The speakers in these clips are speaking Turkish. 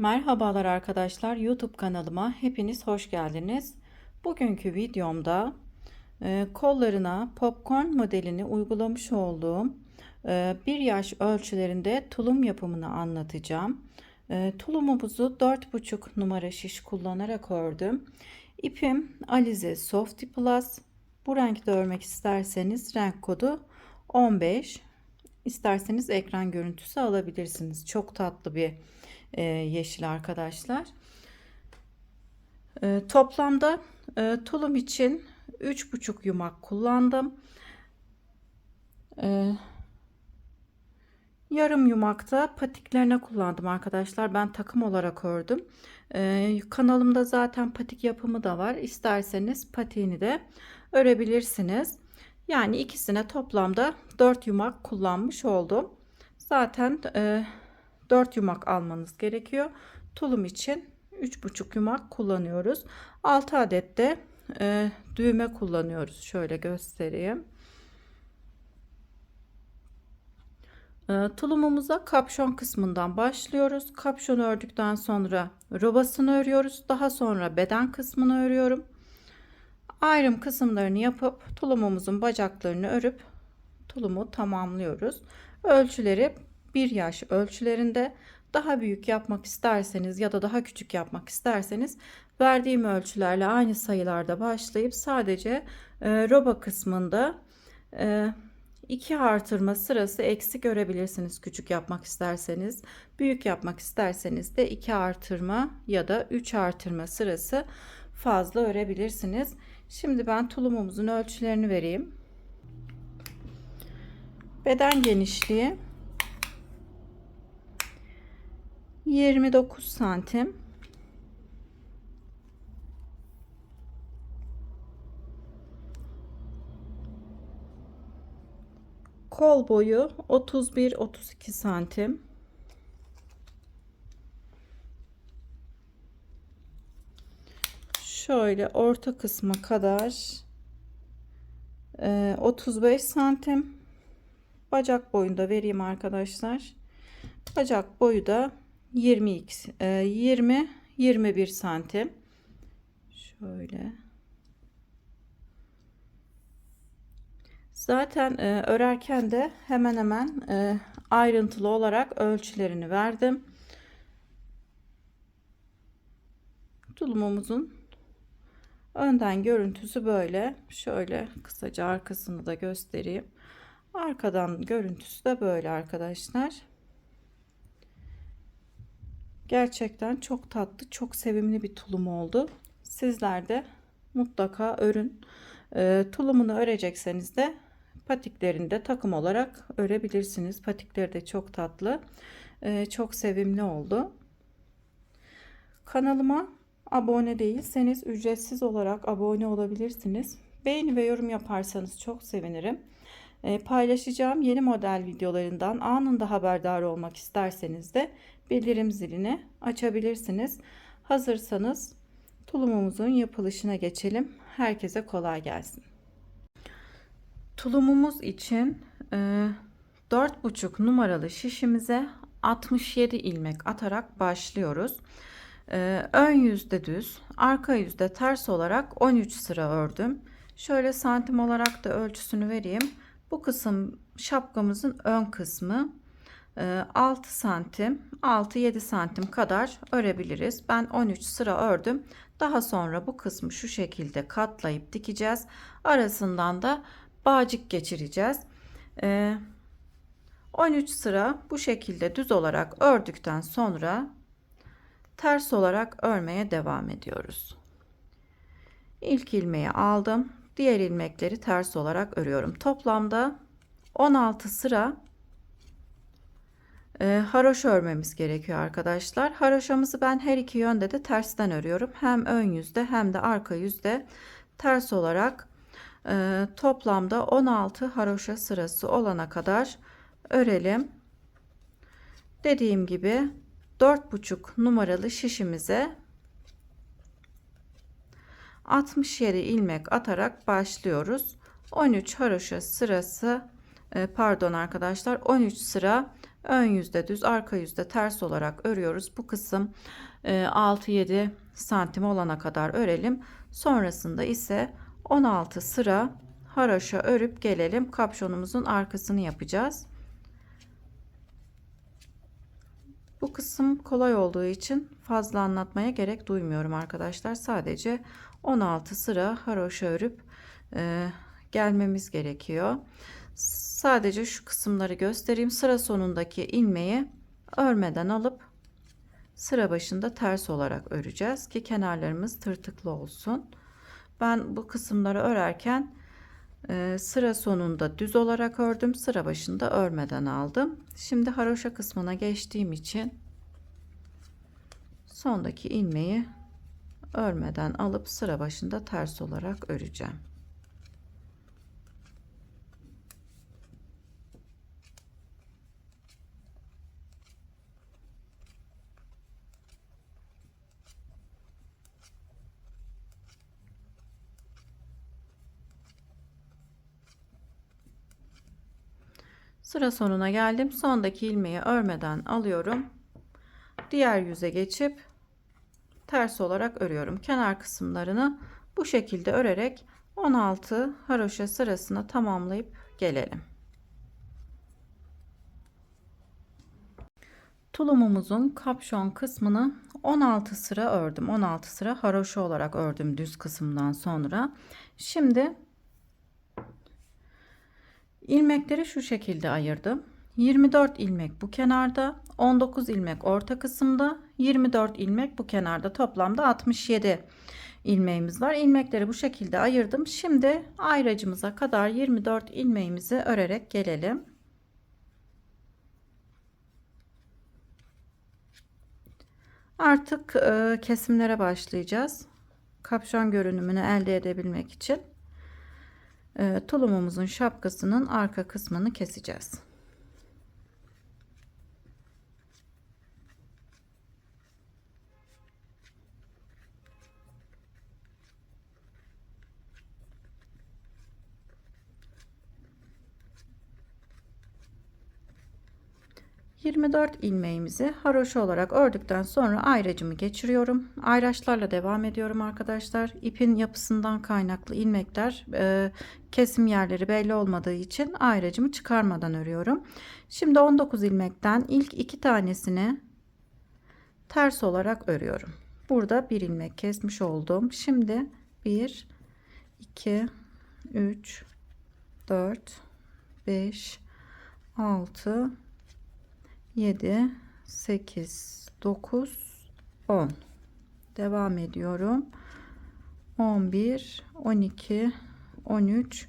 Merhabalar arkadaşlar, YouTube kanalıma hepiniz hoş geldiniz. Bugünkü videomda kollarına popcorn modelini uygulamış olduğum 1 yaş ölçülerinde tulum yapımını anlatacağım. Tulumumuzu 4,5 numara şiş kullanarak ördüm. İpim Alize Softy Plus. Bu renkte örmek isterseniz renk kodu 15. İsterseniz ekran görüntüsü alabilirsiniz. Çok tatlı bir yeşil arkadaşlar. Toplamda tulum için 3,5 yumak kullandım. Yarım yumakta patiklerine kullandım arkadaşlar. Ben takım olarak ördüm. Kanalımda zaten patik yapımı da var. İsterseniz patiğini de örebilirsiniz. Yani ikisine toplamda 4 yumak kullanmış oldum. Zaten 4 yumak almanız gerekiyor. Tulum için 3,5 yumak kullanıyoruz. 6 adet de düğme kullanıyoruz. Şöyle göstereyim. Tulumumuza kapşon kısmından başlıyoruz. Kapşonu ördükten sonra robasını örüyoruz. Daha sonra beden kısmını örüyorum. Ayrım kısımlarını yapıp tulumumuzun bacaklarını örüp tulumu tamamlıyoruz. Ölçüleri 1 yaş ölçülerinde. Daha büyük yapmak isterseniz ya da daha küçük yapmak isterseniz verdiğim ölçülerle aynı sayılarda başlayıp sadece roba kısmında 2 artırma sırası eksik örebilirsiniz küçük yapmak isterseniz. Büyük yapmak isterseniz de 2 artırma ya da 3 artırma sırası fazla örebilirsiniz. Şimdi ben tulumumuzun ölçülerini vereyim. Beden genişliği 29 santim. Kol boyu 31-32 santim. Şöyle orta kısma kadar 35 santim. Bacak boyunda vereyim arkadaşlar. Bacak boyu da 20-21 santim. Şöyle. Zaten örerken de hemen hemen ayrıntılı olarak ölçülerini verdim. Tulumumuzun önden görüntüsü böyle. Şöyle kısaca arkasını da göstereyim. Arkadan görüntüsü de böyle arkadaşlar. Gerçekten çok tatlı, çok sevimli bir tulum oldu. Sizler de mutlaka örün. Tulumunu örecekseniz de patiklerini de takım olarak örebilirsiniz. Patikleri de çok tatlı, çok sevimli oldu. Kanalıma abone değilseniz ücretsiz olarak abone olabilirsiniz. Beğeni ve yorum yaparsanız çok sevinirim. Paylaşacağım yeni model videolarından anında haberdar olmak isterseniz de bildirim zilini açabilirsiniz. Hazırsanız tulumumuzun yapılışına geçelim. Herkese kolay gelsin. Tulumumuz için 4,5 numaralı şişimize 67 ilmek atarak başlıyoruz. Ön yüzde düz, arka yüzde ters olarak 13 sıra ördüm. Şöyle santim olarak da ölçüsünü vereyim. Bu kısım şapkamızın ön kısmı. 6 santim, 6-7 santim kadar örebiliriz. Ben 13 sıra ördüm. Daha sonra bu kısmı şu şekilde katlayıp dikeceğiz. Arasından da bağcık geçireceğiz. 13 sıra bu şekilde düz olarak ördükten sonra ters olarak örmeye devam ediyoruz. İlk ilmeği aldım. Diğer ilmekleri ters olarak örüyorum. Toplamda 16 sıra haroşa örmemiz gerekiyor arkadaşlar. Haroşamızı ben her iki yönde de tersten örüyorum. Hem ön yüzde hem de arka yüzde ters olarak toplamda 16 haroşa sırası olana kadar örelim. Dediğim gibi 4,5 numaralı şişimize 67 ilmek atarak başlıyoruz. 13 haroşa sırası pardon arkadaşlar 13 sıra ön yüzde düz, arka yüzde ters olarak örüyoruz. Bu kısım 6-7 santim olana kadar örelim. Sonrasında ise 16 sıra haroşa örüp gelelim. Kapşonumuzun arkasını yapacağız. Bu kısım kolay olduğu için fazla anlatmaya gerek duymuyorum arkadaşlar. Sadece 16 sıra haroşa örüp gelmemiz gerekiyor. Sadece şu kısımları göstereyim. Sıra sonundaki ilmeği örmeden alıp sıra başında ters olarak öreceğiz ki kenarlarımız tırtıklı olsun. Ben bu kısımları örerken sıra sonunda düz olarak ördüm, sıra başında örmeden aldım. Şimdi haroşa kısmına geçtiğim için sondaki ilmeği örmeden alıp sıra başında ters olarak öreceğim. Sıra sonuna geldim. Sondaki ilmeği örmeden alıyorum. Diğer yüze geçip ters olarak örüyorum. Kenar kısımlarını bu şekilde örerek 16 haroşa sırasını tamamlayıp gelelim. Tulumumuzun kapşon kısmını 16 sıra ördüm. 16 sıra haroşa olarak ördüm düz kısımdan sonra. Şimdi ilmekleri şu şekilde ayırdım. 24 ilmek bu kenarda, 19 ilmek orta kısımda, 24 ilmek bu kenarda, toplamda 67 ilmeğimiz var. İlmekleri bu şekilde ayırdım. Şimdi ayracımıza kadar 24 ilmeğimizi örerek gelelim. Artık kesimlere başlayacağız. Kapşon görünümünü elde edebilmek için tulumumuzun şapkasının arka kısmını keseceğiz. ...24 ilmeğimizi haroşa olarak ördükten sonra ayracımı geçiriyorum. Ayraçlarla devam ediyorum arkadaşlar. İpin yapısından kaynaklı ilmekler kesim yerleri belli olmadığı için ayracımı çıkarmadan örüyorum. Şimdi 19 ilmekten ilk 2 tanesini ters olarak örüyorum. Burada bir ilmek kesmiş oldum. Şimdi 1, 2, 3, 4, 5, 6, 7, 8, 9, 10. Devam ediyorum. 11, 12, 13,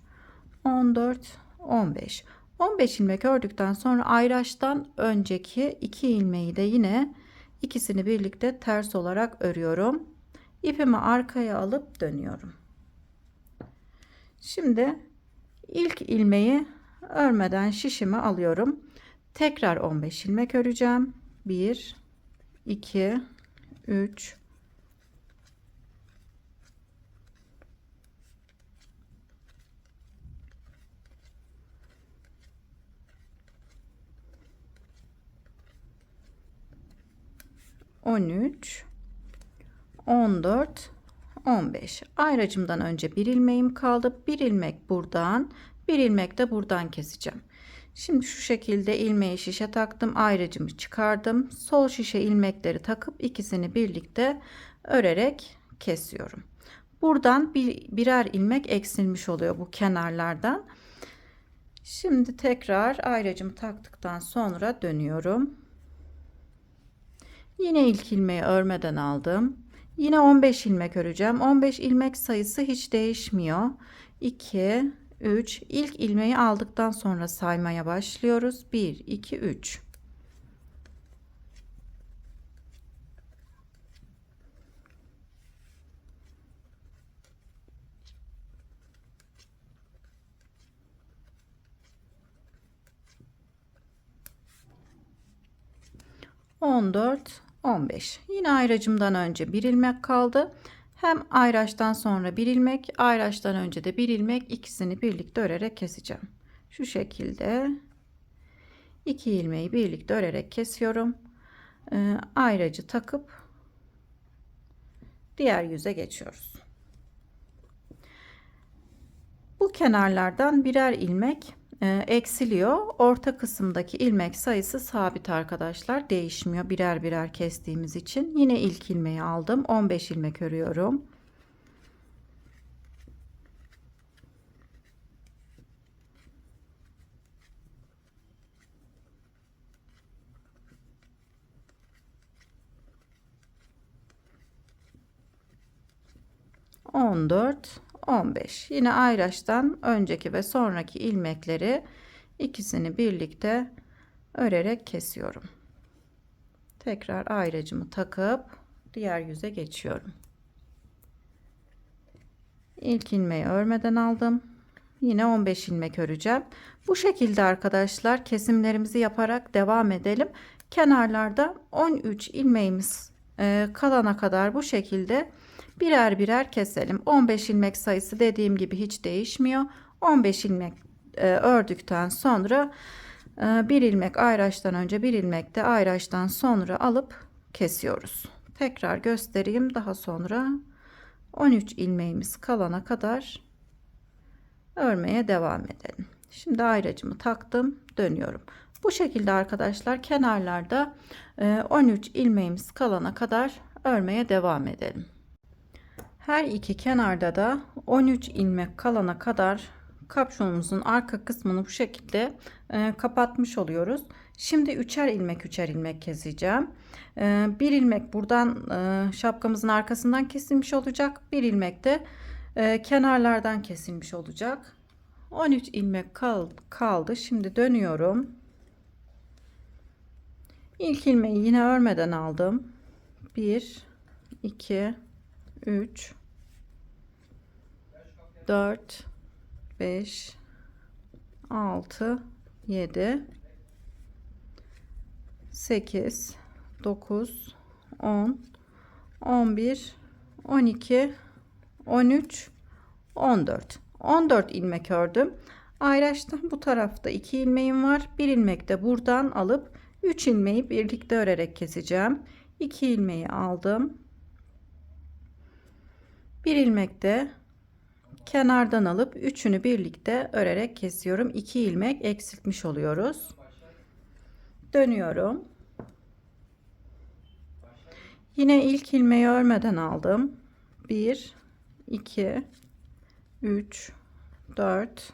14, 15. 15 ilmek ördükten sonra ayraçtan önceki 2 ilmeği de yine ikisini birlikte ters olarak örüyorum. İpimi arkaya alıp dönüyorum. Şimdi ilk ilmeği örmeden şişimi alıyorum. Tekrar 15 ilmek öreceğim. 1, 2, 3, 13, 14, 15. Ayracımdan önce bir ilmeğim kaldı. Bir ilmek buradan, bir ilmek de buradan keseceğim. Şimdi şu şekilde ilmeği şişe taktım, ayracımı çıkardım. Sol şişe ilmekleri takıp ikisini birlikte örerek kesiyorum. Buradan birer ilmek eksilmiş oluyor bu kenarlardan. Şimdi tekrar ayracımı taktıktan sonra dönüyorum. Yine ilk ilmeği örmeden aldım. Yine 15 ilmek öreceğim. 15 ilmek sayısı hiç değişmiyor. 2, 3. İlk ilmeği aldıktan sonra saymaya başlıyoruz. 1, 2, 3. On dört, 15. Yine ayracımdan önce bir ilmek kaldı. Hem ayraçtan sonra bir ilmek, ayraçtan önce de bir ilmek, ikisini birlikte örerek keseceğim. Şu şekilde 2 ilmeği birlikte örerek kesiyorum. Ayracı takıp diğer yüze geçiyoruz. Bu kenarlardan birer ilmek eksiliyor. Orta kısımdaki ilmek sayısı sabit arkadaşlar. Değişmiyor birer birer kestiğimiz için. Yine ilk ilmeği aldım. 15 ilmek örüyorum. On dört, 15. Yine ayraçtan önceki ve sonraki ilmekleri ikisini birlikte örerek kesiyorum. Tekrar ayracımı takıp diğer yüze geçiyorum. İlk ilmeği örmeden aldım. Yine 15 ilmek öreceğim. Bu şekilde arkadaşlar kesimlerimizi yaparak devam edelim. Kenarlarda 13 ilmeğimiz kalana kadar bu şekilde birer birer keselim. 15 ilmek sayısı dediğim gibi hiç değişmiyor. 15 ilmek ördükten sonra bir ilmek ayraçtan önce bir ilmek de ayraçtan sonra alıp kesiyoruz. Tekrar göstereyim. Daha sonra 13 ilmeğimiz kalana kadar örmeye devam edelim. Şimdi ayracımı taktım, dönüyorum. Bu şekilde arkadaşlar kenarlarda 13 ilmeğimiz kalana kadar örmeye devam edelim. Her iki kenarda da 13 ilmek kalana kadar kapşonumuzun arka kısmını bu şekilde kapatmış oluyoruz. Şimdi üçer ilmek keseceğim. Bir ilmek buradan şapkamızın arkasından kesilmiş olacak. Bir ilmek de kenarlardan kesilmiş olacak. 13 ilmek kaldı. Şimdi dönüyorum. İlk ilmeği yine örmeden aldım. 1 2 3 4 5 6 7 8 9 10 11 12 13 14 14 ilmek ördüm. Ayraçtan bu tarafta 2 ilmeğim var. Bir ilmek de buradan alıp 3 ilmeği birlikte örerek keseceğim. 2 ilmeği aldım. Bir ilmek de kenardan alıp üçünü birlikte örerek kesiyorum. 2 ilmek eksiltmiş oluyoruz. Dönüyorum. Yine ilk ilmeği örmeden aldım. 1 2 3 4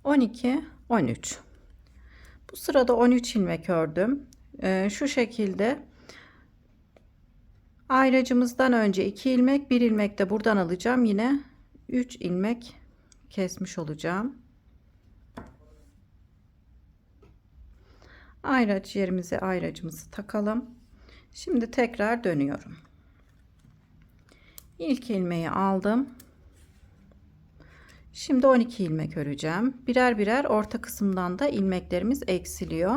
12 13. Bu sırada 13 ilmek ördüm. Şu şekilde ayracımızdan önce 2 ilmek, bir ilmek de buradan alacağım. Yine 3 ilmek kesmiş olacağım. Ayraç yerimize ayracımızı takalım. Şimdi tekrar dönüyorum. İlk ilmeği aldım. Şimdi 12 ilmek öreceğim. Birer birer orta kısımdan da ilmeklerimiz eksiliyor.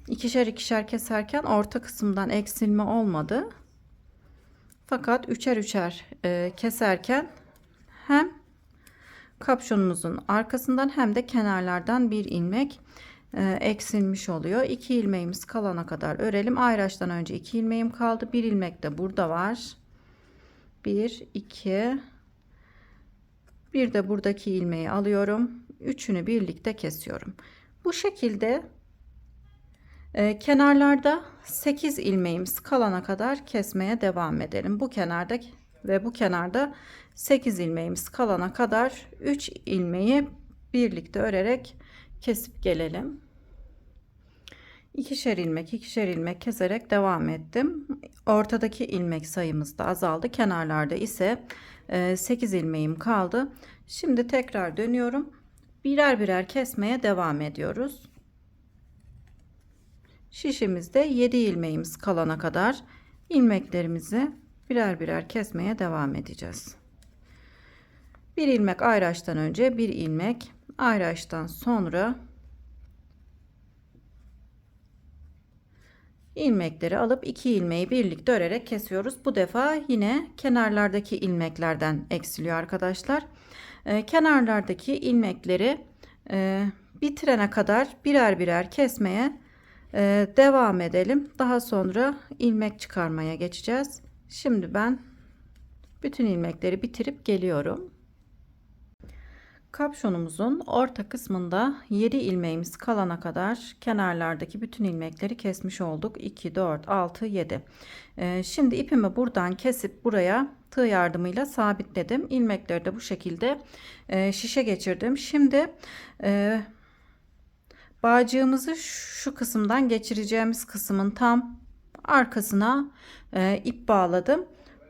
İkişer ikişer keserken orta kısımdan eksilme olmadı. Fakat üçer üçer keserken hem kapşonumuzun arkasından hem de kenarlardan bir ilmek eksilmiş oluyor. 2 ilmeğimiz kalana kadar örelim. Ayraçtan önce 2 ilmeğim kaldı. Bir ilmek de burada var. 1 2 bir de buradaki ilmeği alıyorum. Üçünü birlikte kesiyorum. Bu şekilde kenarlarda 8 ilmeğimiz kalana kadar kesmeye devam edelim. Bu kenarda ve bu kenarda 8 ilmeğimiz kalana kadar 3 ilmeği birlikte örerek kesip gelelim. İkişer ilmek keserek devam ettim. Ortadaki ilmek sayımız da azaldı. Kenarlarda ise 8 ilmeğim kaldı. Şimdi tekrar dönüyorum. Birer birer kesmeye devam ediyoruz. Şişimizde 7 ilmeğimiz kalana kadar ilmeklerimizi birer birer kesmeye devam edeceğiz. Bir ilmek ayraçtan önce bir ilmek ayraçtan sonra ilmekleri alıp 2 ilmeği birlikte örerek kesiyoruz. Bu defa yine kenarlardaki ilmeklerden eksiliyor arkadaşlar. Kenarlardaki ilmekleri bitirene kadar birer birer kesmeye devam edelim. Daha sonra ilmek çıkarmaya geçeceğiz. Şimdi ben bütün ilmekleri bitirip geliyorum. Kapşonumuzun orta kısmında 7 ilmeğimiz kalana kadar kenarlardaki bütün ilmekleri kesmiş olduk. 2, 4, 6, 7. Şimdi ipimi buradan kesip buraya tığ yardımıyla sabitledim. İlmekleri de bu şekilde şişe geçirdim. Şimdi bağcığımızı şu kısımdan geçireceğimiz kısmın tam arkasına ip bağladım.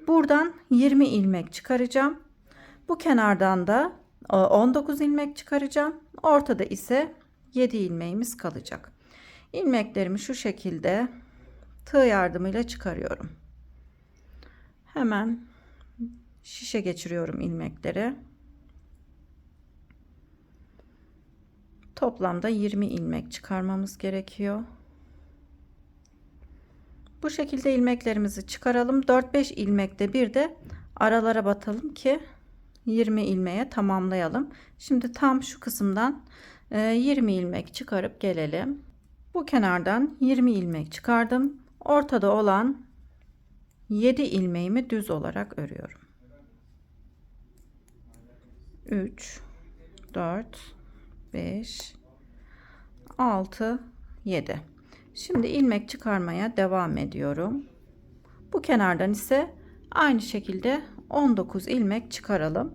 Buradan 20 ilmek çıkaracağım. Bu kenardan da 19 ilmek çıkaracağım. Ortada ise 7 ilmeğimiz kalacak. İlmeklerimi şu şekilde tığ yardımıyla çıkarıyorum. Hemen şişe geçiriyorum ilmekleri. Toplamda 20 ilmek çıkarmamız gerekiyor. Bu şekilde ilmeklerimizi çıkaralım. 4-5 ilmekte bir de aralara batalım ki 20 ilmeğe tamamlayalım. Şimdi tam şu kısımdan 20 ilmek çıkarıp gelelim. Bu kenardan 20 ilmek çıkardım. Ortada olan 7 ilmeğimi düz olarak örüyorum. 3, 4, 5, 6, 7. Şimdi ilmek çıkarmaya devam ediyorum. Bu kenardan ise aynı şekilde 19 ilmek çıkaralım.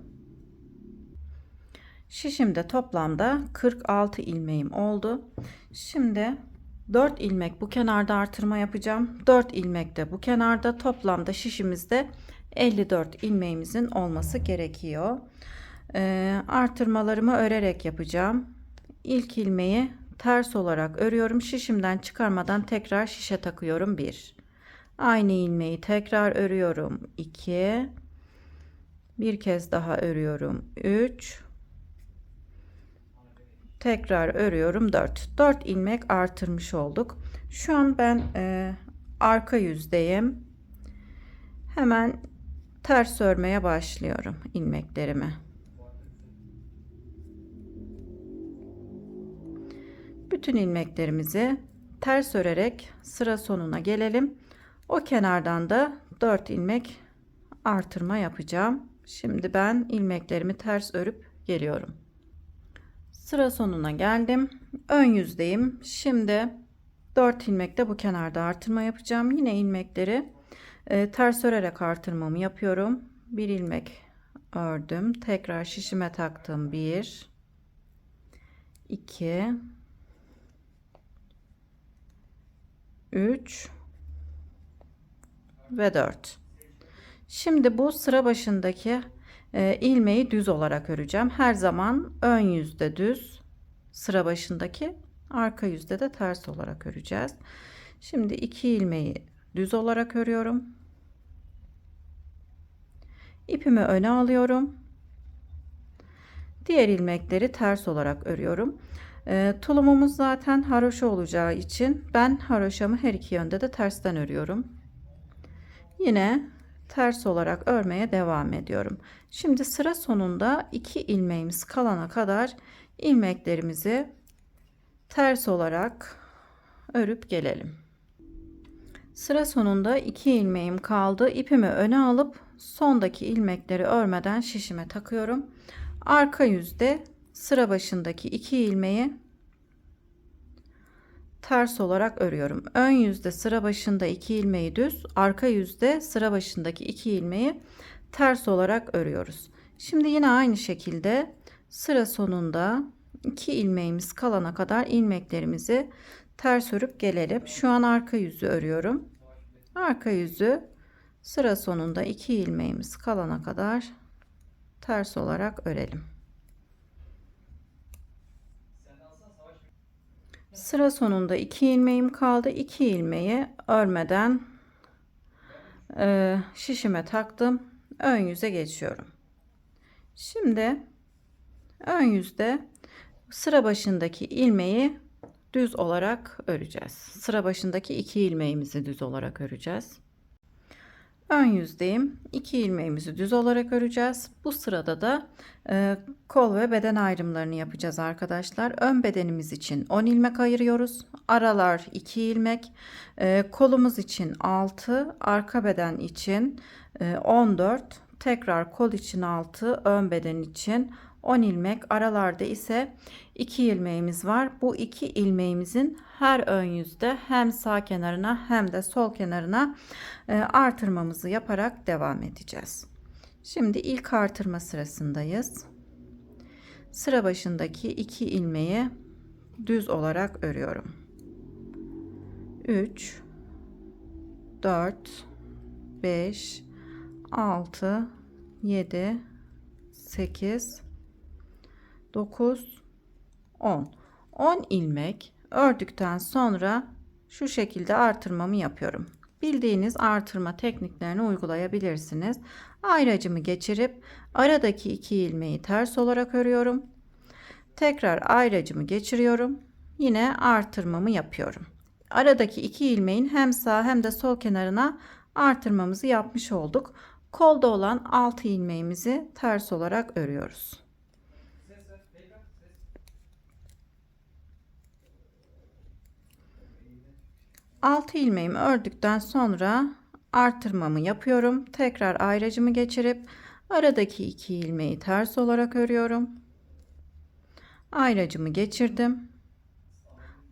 Şişimde toplamda 46 ilmeğim oldu. Şimdi 4 ilmek bu kenarda artırma yapacağım. 4 ilmek de bu kenarda. Toplamda şişimizde 54 ilmeğimizin olması gerekiyor. Artırmalarımı örerek yapacağım. İlk ilmeği ters olarak örüyorum. Şişimden çıkarmadan tekrar şişe takıyorum. 1. Aynı ilmeği tekrar örüyorum. 2. Bir kez daha örüyorum. 3. Tekrar örüyorum. 4. 4 ilmek artırmış olduk. Şu an ben arka yüzdeyim. Hemen ters örmeye başlıyorum ilmeklerimi. Bütün ilmeklerimizi ters örerek sıra sonuna gelelim. O kenardan da 4 ilmek artırma yapacağım. Şimdi ben ilmeklerimi ters örüp geliyorum. Sıra sonuna geldim. Ön yüzdeyim. Şimdi 4 ilmekte bu kenarda artırma yapacağım. Yine ilmekleri ters örerek artırmamı yapıyorum. Bir ilmek ördüm. Tekrar şişime taktım. 1, 2, 3 ve 4. Şimdi bu sıra başındaki ilmeği düz olarak öreceğim. Her zaman ön yüzde düz, sıra başındaki, arka yüzde de ters olarak öreceğiz. Şimdi 2 ilmeği düz olarak örüyorum. İpimi öne alıyorum. Diğer ilmekleri ters olarak örüyorum. Tulumumuz zaten haroşa olacağı için ben haroşamı her iki yönde de tersten örüyorum. Yine ters olarak örmeye devam ediyorum. Şimdi sıra sonunda 2 ilmeğimiz kalana kadar ilmeklerimizi ters olarak örüp gelelim. Sıra sonunda 2 ilmeğim kaldı. İpimi öne alıp sondaki ilmekleri örmeden şişime takıyorum. Arka yüzde sıra başındaki 2 ilmeği ters olarak örüyorum. Ön yüzde sıra başında 2 ilmeği düz, arka yüzde sıra başındaki 2 ilmeği ters olarak örüyoruz. Şimdi yine aynı şekilde sıra sonunda 2 ilmeğimiz kalana kadar ilmeklerimizi ters örüp gelelim. Şu an arka yüzü örüyorum. Arka yüzü sıra sonunda 2 ilmeğimiz kalana kadar ters olarak örelim. Sıra sonunda 2 ilmeğim kaldı. 2 ilmeği örmeden şişime taktım. Ön yüze geçiyorum. Şimdi ön yüzde sıra başındaki ilmeği düz olarak öreceğiz. Sıra başındaki 2 ilmeğimizi düz olarak öreceğiz. Ön yüzdeyim. 2 ilmeğimizi düz olarak öreceğiz. Bu sırada da kol ve beden ayrımlarını yapacağız arkadaşlar. Ön bedenimiz için 10 ilmek ayırıyoruz. Aralar 2 ilmek. Kolumuz için 6, arka beden için 14. Tekrar kol için 6, ön beden için 10 ilmek. Aralarda ise 2 ilmeğimiz var. Bu 2 ilmeğimizin her ön yüzde hem sağ kenarına hem de sol kenarına artırmamızı yaparak devam edeceğiz. Şimdi ilk artırma sırasındayız. Sıra başındaki 2 ilmeği düz olarak örüyorum. 3 4 5 6 7 8 9 10 10 ilmek ördükten sonra şu şekilde artırmamı yapıyorum. Bildiğiniz artırma tekniklerini uygulayabilirsiniz. Ayracımı geçirip aradaki 2 ilmeği ters olarak örüyorum. Tekrar ayracımı geçiriyorum. Yine artırmamı yapıyorum. Aradaki 2 ilmeğin hem sağ hem de sol kenarına artırmamızı yapmış olduk. Kolda olan 6 ilmeğimizi ters olarak örüyoruz. Altı ilmeğimi ördükten sonra artırmamı yapıyorum. Tekrar ayracımı geçirip aradaki 2 ilmeği ters olarak örüyorum. Ayracımı geçirdim.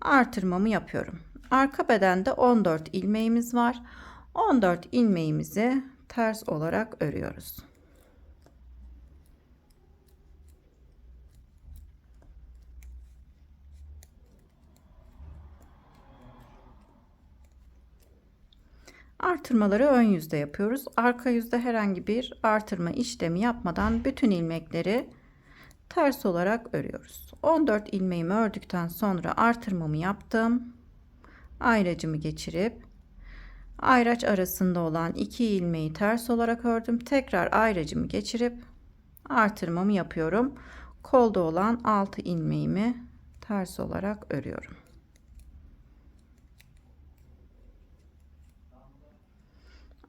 Artırmamı yapıyorum. Arka bedende 14 ilmeğimiz var. 14 ilmeğimizi ters olarak örüyoruz. Artırmaları ön yüzde yapıyoruz. Arka yüzde herhangi bir artırma işlemi yapmadan bütün ilmekleri ters olarak örüyoruz. 14 ilmeğimi ördükten sonra artırmamı yaptım. Ayracımı geçirip ayraç arasında olan 2 ilmeği ters olarak ördüm. Tekrar ayracımı geçirip artırmamı yapıyorum. Kolda olan 6 ilmeğimi ters olarak örüyorum.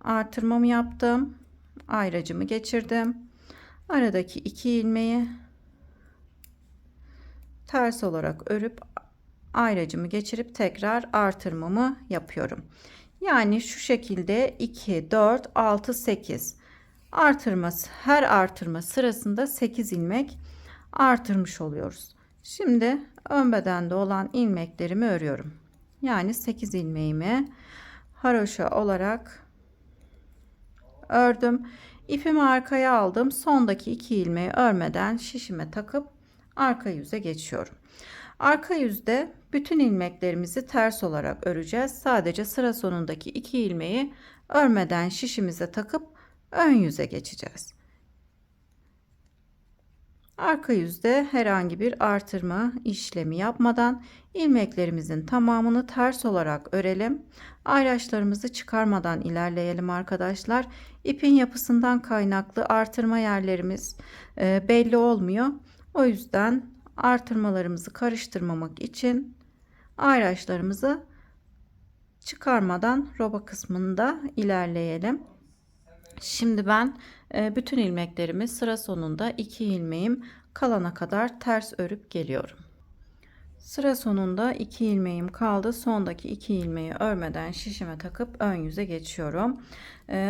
Artırmamı yaptım. Ayracımı geçirdim. Aradaki 2 ilmeği ters olarak örüp ayracımı geçirip tekrar artırmamı yapıyorum. Yani şu şekilde 2, 4, 6, 8 artırması, her artırma sırasında 8 ilmek artırmış oluyoruz. Şimdi ön bedende olan ilmeklerimi örüyorum. Yani 8 ilmeğimi haroşa olarak ördüm. İpimi arkaya aldım. Sondaki 2 ilmeği örmeden şişime takıp arka yüze geçiyorum. Arka yüzde bütün ilmeklerimizi ters olarak öreceğiz. Sadece sıra sonundaki 2 ilmeği örmeden şişimize takıp ön yüze geçeceğiz. Arka yüzde herhangi bir artırma işlemi yapmadan ilmeklerimizin tamamını ters olarak örelim. Ayraçlarımızı çıkarmadan ilerleyelim arkadaşlar. İpin yapısından kaynaklı artırma yerlerimiz belli olmuyor. O yüzden artırmalarımızı karıştırmamak için ayraçlarımızı çıkarmadan roba kısmında ilerleyelim. Şimdi ben bütün ilmeklerimi sıra sonunda 2 ilmeğim kalana kadar ters örüp geliyorum. Sıra sonunda 2 ilmeğim kaldı. Sondaki 2 ilmeği örmeden şişime takıp ön yüze geçiyorum.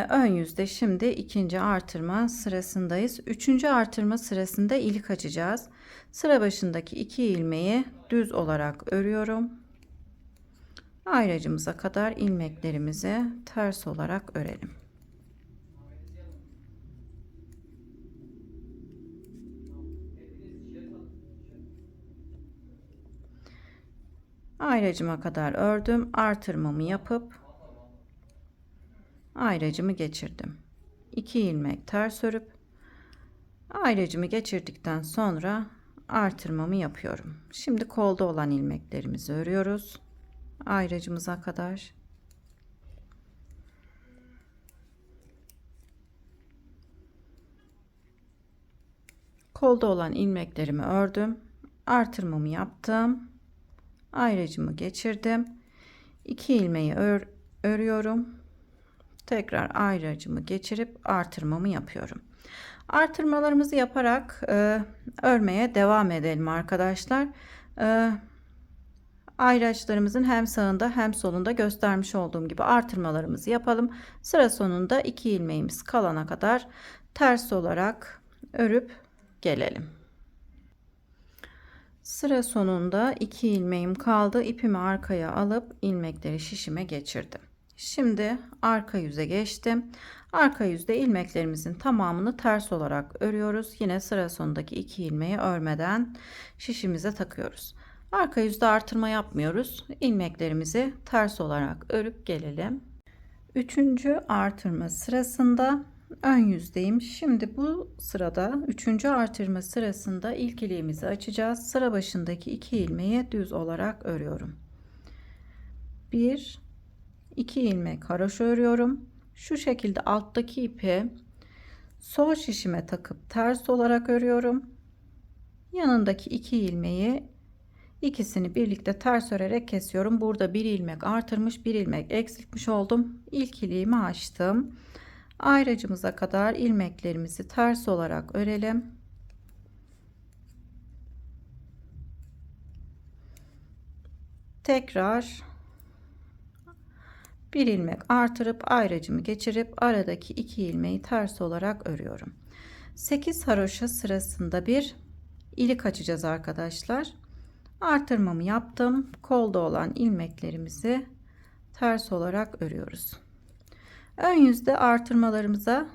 Ön yüzde şimdi ikinci artırma sırasındayız. Üçüncü artırma sırasında ilik açacağız. Sıra başındaki 2 ilmeği düz olarak örüyorum. Ayracımıza kadar ilmeklerimizi ters olarak örelim. Ayracıma kadar ördüm. Artırmamı yapıp ayracımı geçirdim. 2 ilmek ters örüp ayracımı geçirdikten sonra artırmamı yapıyorum. Şimdi kolda olan ilmeklerimizi örüyoruz. Ayracımıza kadar. Kolda olan ilmeklerimi ördüm. Artırmamı yaptım. Ayracımı geçirdim. 2 ilmeği örüyorum. Tekrar ayracımı geçirip artırmamı yapıyorum. Artırmalarımızı yaparak örmeye devam edelim arkadaşlar. Ayraçlarımızın hem sağında hem solunda göstermiş olduğum gibi artırmalarımızı yapalım. Sıra sonunda 2 ilmeğimiz kalana kadar ters olarak örüp gelelim. Sıra sonunda 2 ilmeğim kaldı. İpimi arkaya alıp ilmekleri şişime geçirdim. Şimdi arka yüze geçtim. Arka yüzde ilmeklerimizin tamamını ters olarak örüyoruz. Yine sıra sonundaki 2 ilmeği örmeden şişimize takıyoruz. Arka yüzde artırma yapmıyoruz. İlmeklerimizi ters olarak örüp gelelim. Üçüncü artırma sırasında ön yüzdeyim. Şimdi bu sırada üçüncü artırma sırasında ilk ilmeğimizi açacağız. Sıra başındaki 2 ilmeği düz olarak örüyorum. 1 2 ilmek haroşa örüyorum. Şu şekilde alttaki ipi sol şişime takıp ters olarak örüyorum. Yanındaki 2 ilmeği ikisini birlikte ters örerek kesiyorum. Burada bir ilmek artırmış, bir ilmek eksiltmiş oldum. İlk ilmeğimi açtım. Ayracımıza kadar ilmeklerimizi ters olarak örelim. Tekrar bir ilmek artırıp ayracımı geçirip aradaki 2 ilmeği ters olarak örüyorum. 8 haroşa sırasında bir ilik açacağız arkadaşlar. Artırmamı yaptım. Kolda olan ilmeklerimizi ters olarak örüyoruz. Ön yüzde artırmalarımıza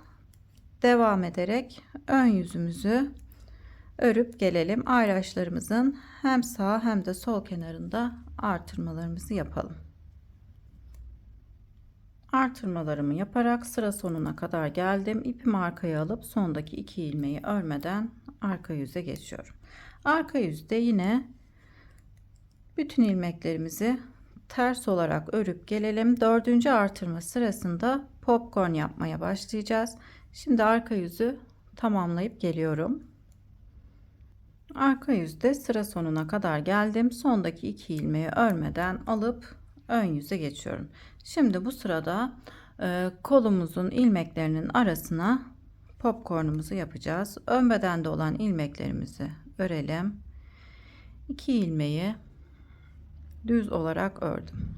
devam ederek ön yüzümüzü örüp gelelim. Ayraçlarımızın hem sağ hem de sol kenarında artırmalarımızı yapalım. Artırmalarımı yaparak sıra sonuna kadar geldim. İpimi arkaya alıp sondaki 2 ilmeği örmeden arka yüze geçiyorum. Arka yüzde yine bütün ilmeklerimizi ters olarak örüp gelelim. Dördüncü artırma sırasında popcorn yapmaya başlayacağız. Şimdi arka yüzü tamamlayıp geliyorum. Arka yüzde sıra sonuna kadar geldim. Sondaki 2 ilmeği örmeden alıp ön yüze geçiyorum. Şimdi bu sırada kolumuzun ilmeklerinin arasına popcornumuzu yapacağız. Ön bedende olan ilmeklerimizi örelim. 2 ilmeği düz olarak ördüm.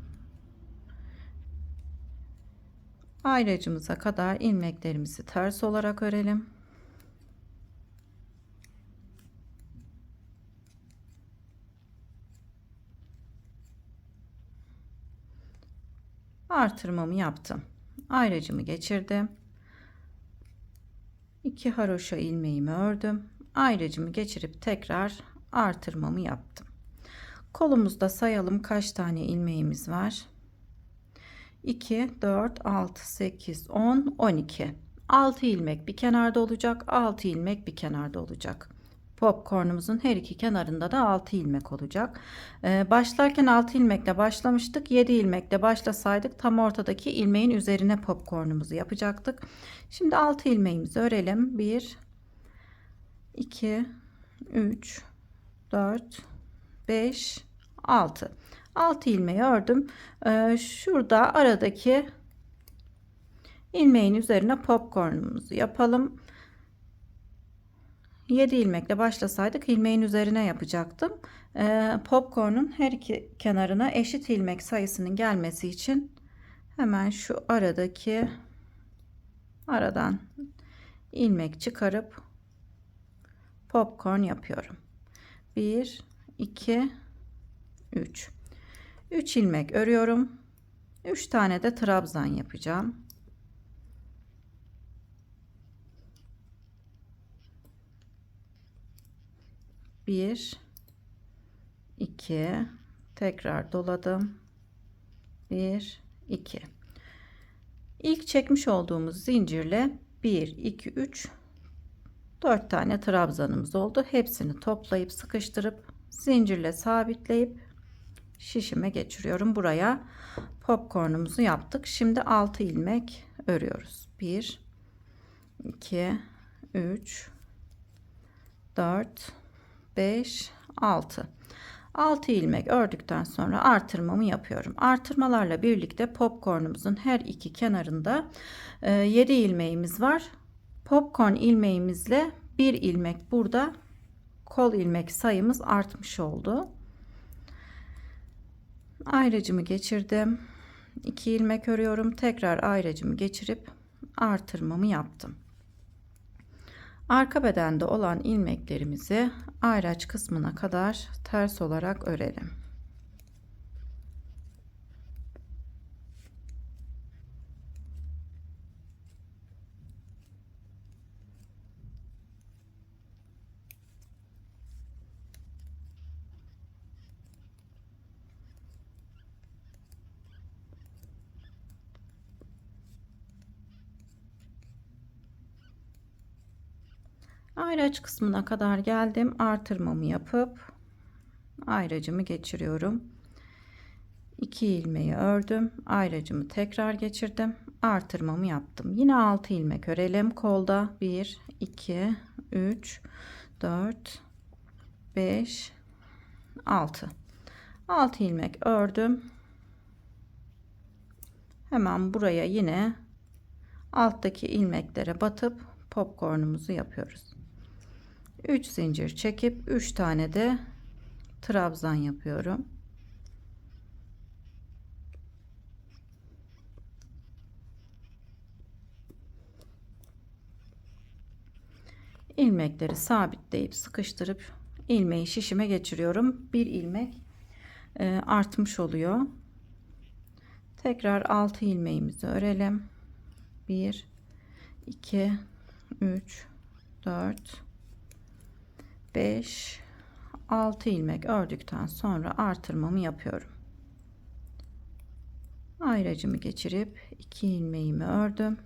Ayracımıza kadar ilmeklerimizi ters olarak örelim. Artırmamı yaptım. Ayracımı geçirdim. 2 haroşa ilmeğimi ördüm. Ayracımı geçirip tekrar artırmamı yaptım. Kolumuzda sayalım kaç tane ilmeğimiz var. 2 4 6 8 10 12. 6 ilmek bir kenarda olacak, 6 ilmek bir kenarda olacak. Popcornumuzun her iki kenarında da 6 ilmek olacak. Başlarken 6 ilmekle başlamıştık. 7 ilmekle başlasaydık tam ortadaki ilmeğin üzerine popcornumuzu yapacaktık. Şimdi 6 ilmeğimizi örelim. 1 2 3 4 5 6. 6 ilmeği ördüm. Şurada aradaki ilmeğin üzerine popcornumuzu yapalım. 7 ilmekle başlasaydık ilmeğin üzerine yapacaktım. Popcorn'un her iki kenarına eşit ilmek sayısının gelmesi için hemen şu aradaki aradan ilmek çıkarıp popcorn yapıyorum. 1 2 3 3 ilmek örüyorum. 3 tane de trabzan yapacağım. Bir, iki, tekrar doladım. Bir, iki. İlk çekmiş olduğumuz zincirle 1, 2, 3, 4 tane trabzanımız oldu. Hepsini toplayıp sıkıştırıp zincirle sabitleyip şişime geçiriyorum. Buraya popcornumuzu yaptık. Şimdi 6 ilmek örüyoruz. 1, 2, 3, 4, 5, 6. 6 ilmek ördükten sonra artırmamı yapıyorum. Artırmalarla birlikte popcornumuzun her iki kenarında 7 ilmeğimiz var. Popcorn ilmeğimizle bir ilmek burada kol ilmek sayımız artmış oldu. Ayracımı geçirdim. 2 ilmek örüyorum. Tekrar ayracımı geçirip artırmamı yaptım. Arka bedende olan ilmeklerimizi ayraç kısmına kadar ters olarak örelim. Ayraç kısmına kadar geldim. Artırmamı yapıp ayracımı geçiriyorum. 2 ilmeği ördüm. Ayracımı tekrar geçirdim. Artırmamı yaptım. Yine 6 ilmek örelim. Kolda 1, 2, 3, 4, 5, 6. 6 ilmek ördüm. Hemen buraya yine alttaki ilmeklere batıp popcornumuzu yapıyoruz. 3 zincir çekip 3 tane de trabzan yapıyorum. İlmekleri sabitleyip sıkıştırıp ilmeği şişime geçiriyorum. Bir ilmek artmış oluyor. Tekrar 6 ilmeğimizi örelim. 1, 2, 3, 4, 5, 6 ilmek ördükten sonra artırmamı yapıyorum. Ayracımı geçirip 2 ilmeğimi ördüm.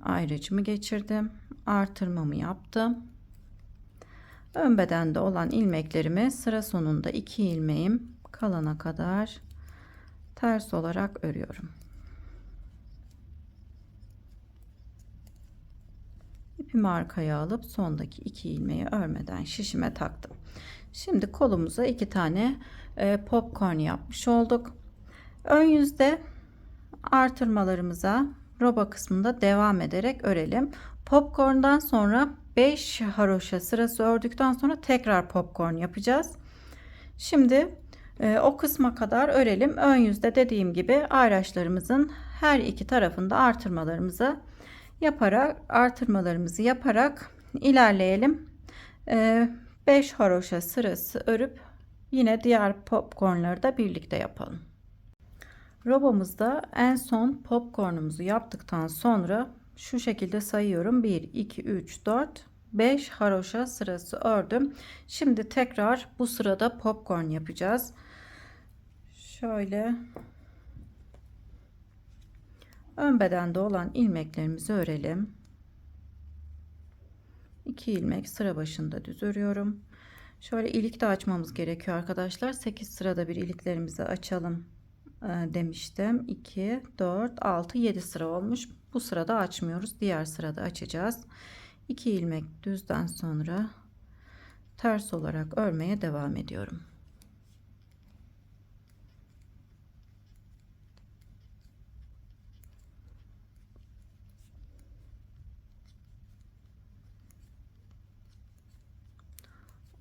Ayracımı geçirdim. Artırmamı yaptım. Ön bedende olan ilmeklerimi sıra sonunda 2 ilmeğim kalana kadar ters olarak örüyorum. İpimi arkaya alıp sondaki 2 ilmeği örmeden şişime taktım. Şimdi kolumuza 2 tane popcorn yapmış olduk. Ön yüzde artırmalarımıza roba kısmında devam ederek örelim. Popcorn'dan sonra 5 haroşa sırası ördükten sonra tekrar popcorn yapacağız. Şimdi o kısma kadar örelim. Ön yüzde dediğim gibi ayraçlarımızın her iki tarafında artırmalarımızı yaparak ilerleyelim. 5 haroşa sırası örüp yine diğer popcornları da birlikte yapalım. Robamızda en son popcornumuzu yaptıktan sonra şu şekilde sayıyorum. 1, 2, 3, 4, 5 haroşa sırası ördüm. Şimdi tekrar bu sırada popcorn yapacağız. Şöyle ön bedende olan ilmeklerimizi örelim. 2 ilmek sıra başında düz örüyorum. Şöyle ilik de açmamız gerekiyor arkadaşlar. 8 sırada bir iliklerimizi açalım demiştim. 2, 4, 6, 7 sıra olmuş. Bu sırada açmıyoruz. Diğer sırada açacağız. 2 ilmek düzden sonra ters olarak örmeye devam ediyorum.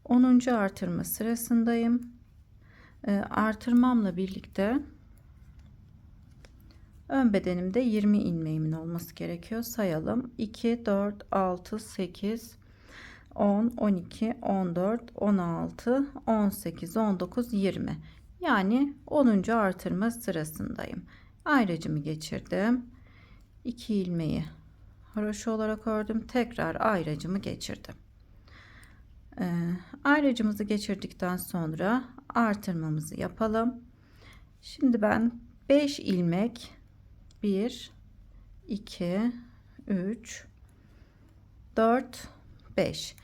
Onuncu artırma sırasındayım. Artırmamla birlikte ön bedenimde 20 ilmeğimin olması gerekiyor. Sayalım. 2, 4, 6, 8, 10, 12, 14, 16, 18, 19, 20. Yani 10. artırma sırasındayım. Ayracımı geçirdim. 2 ilmeği haroşa olarak ördüm. Tekrar ayracımı geçirdim. Ayracımızı geçirdikten sonra artırmamızı yapalım. Şimdi ben 5 ilmek 1, 2, 3, 4, 5.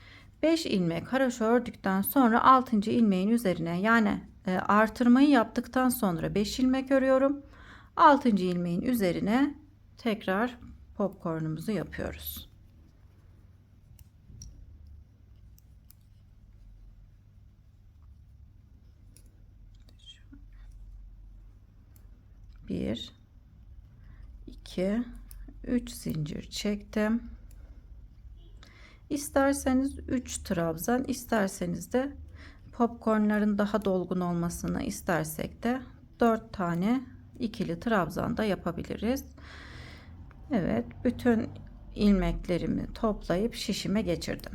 5 ilmek haroşa ördükten sonra 6. ilmeğin üzerine yani artırmayı yaptıktan sonra 5 ilmek örüyorum. 6. ilmeğin üzerine tekrar popcornumuzu yapıyoruz. 1 2 3 zincir çektim. İsterseniz 3 trabzan, isterseniz de popcornların daha dolgun olmasını istersek de 4 tane ikili trabzan da yapabiliriz. Evet, bütün ilmeklerimi toplayıp şişime geçirdim.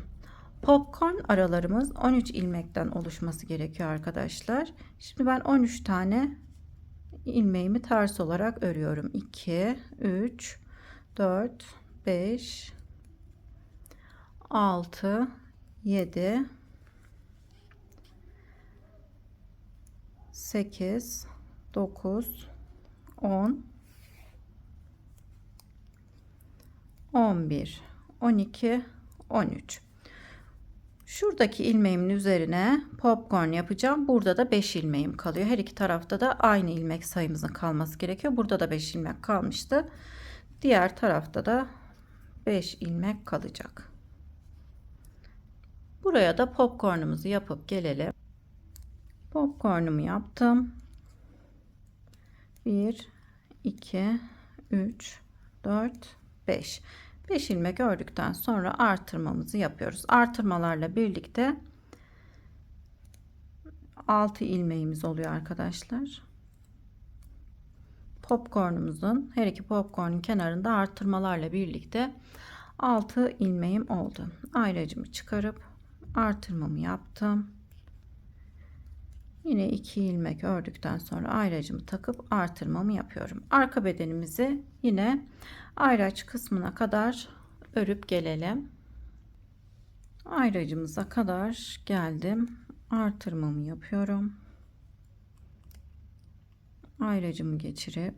Popcorn aralarımız 13 ilmekten oluşması gerekiyor arkadaşlar. Şimdi ben 13 tane ilmeğimi ters olarak örüyorum. 2 3 4 5 6 7 8 9 10 11 12 13. Şuradaki ilmeğimin üzerine popcorn yapacağım. Burada da 5 ilmeğim kalıyor. Her iki tarafta da aynı ilmek sayımızın kalması gerekiyor. Burada da 5 ilmek kalmıştı. Diğer tarafta da 5 ilmek kalacak. Buraya da popcornumuzu yapıp gelelim. Popcornumu yaptım. 1 2 3 4 5. 5 ilmek ördükten sonra artırmamızı yapıyoruz. Artırmalarla birlikte 6 ilmeğimiz oluyor arkadaşlar. Popcornumuzun her iki popcornun kenarında artırmalarla birlikte 6 ilmeğim oldu. Ayracımı çıkarıp artırmamı yaptım. Yine 2 ilmek ördükten sonra ayracımı takıp artırmamı yapıyorum. Arka bedenimizi yine ayraç kısmına kadar örüp gelelim. Ayracımıza kadar geldim. Artırmamı yapıyorum. Ayracımı geçirip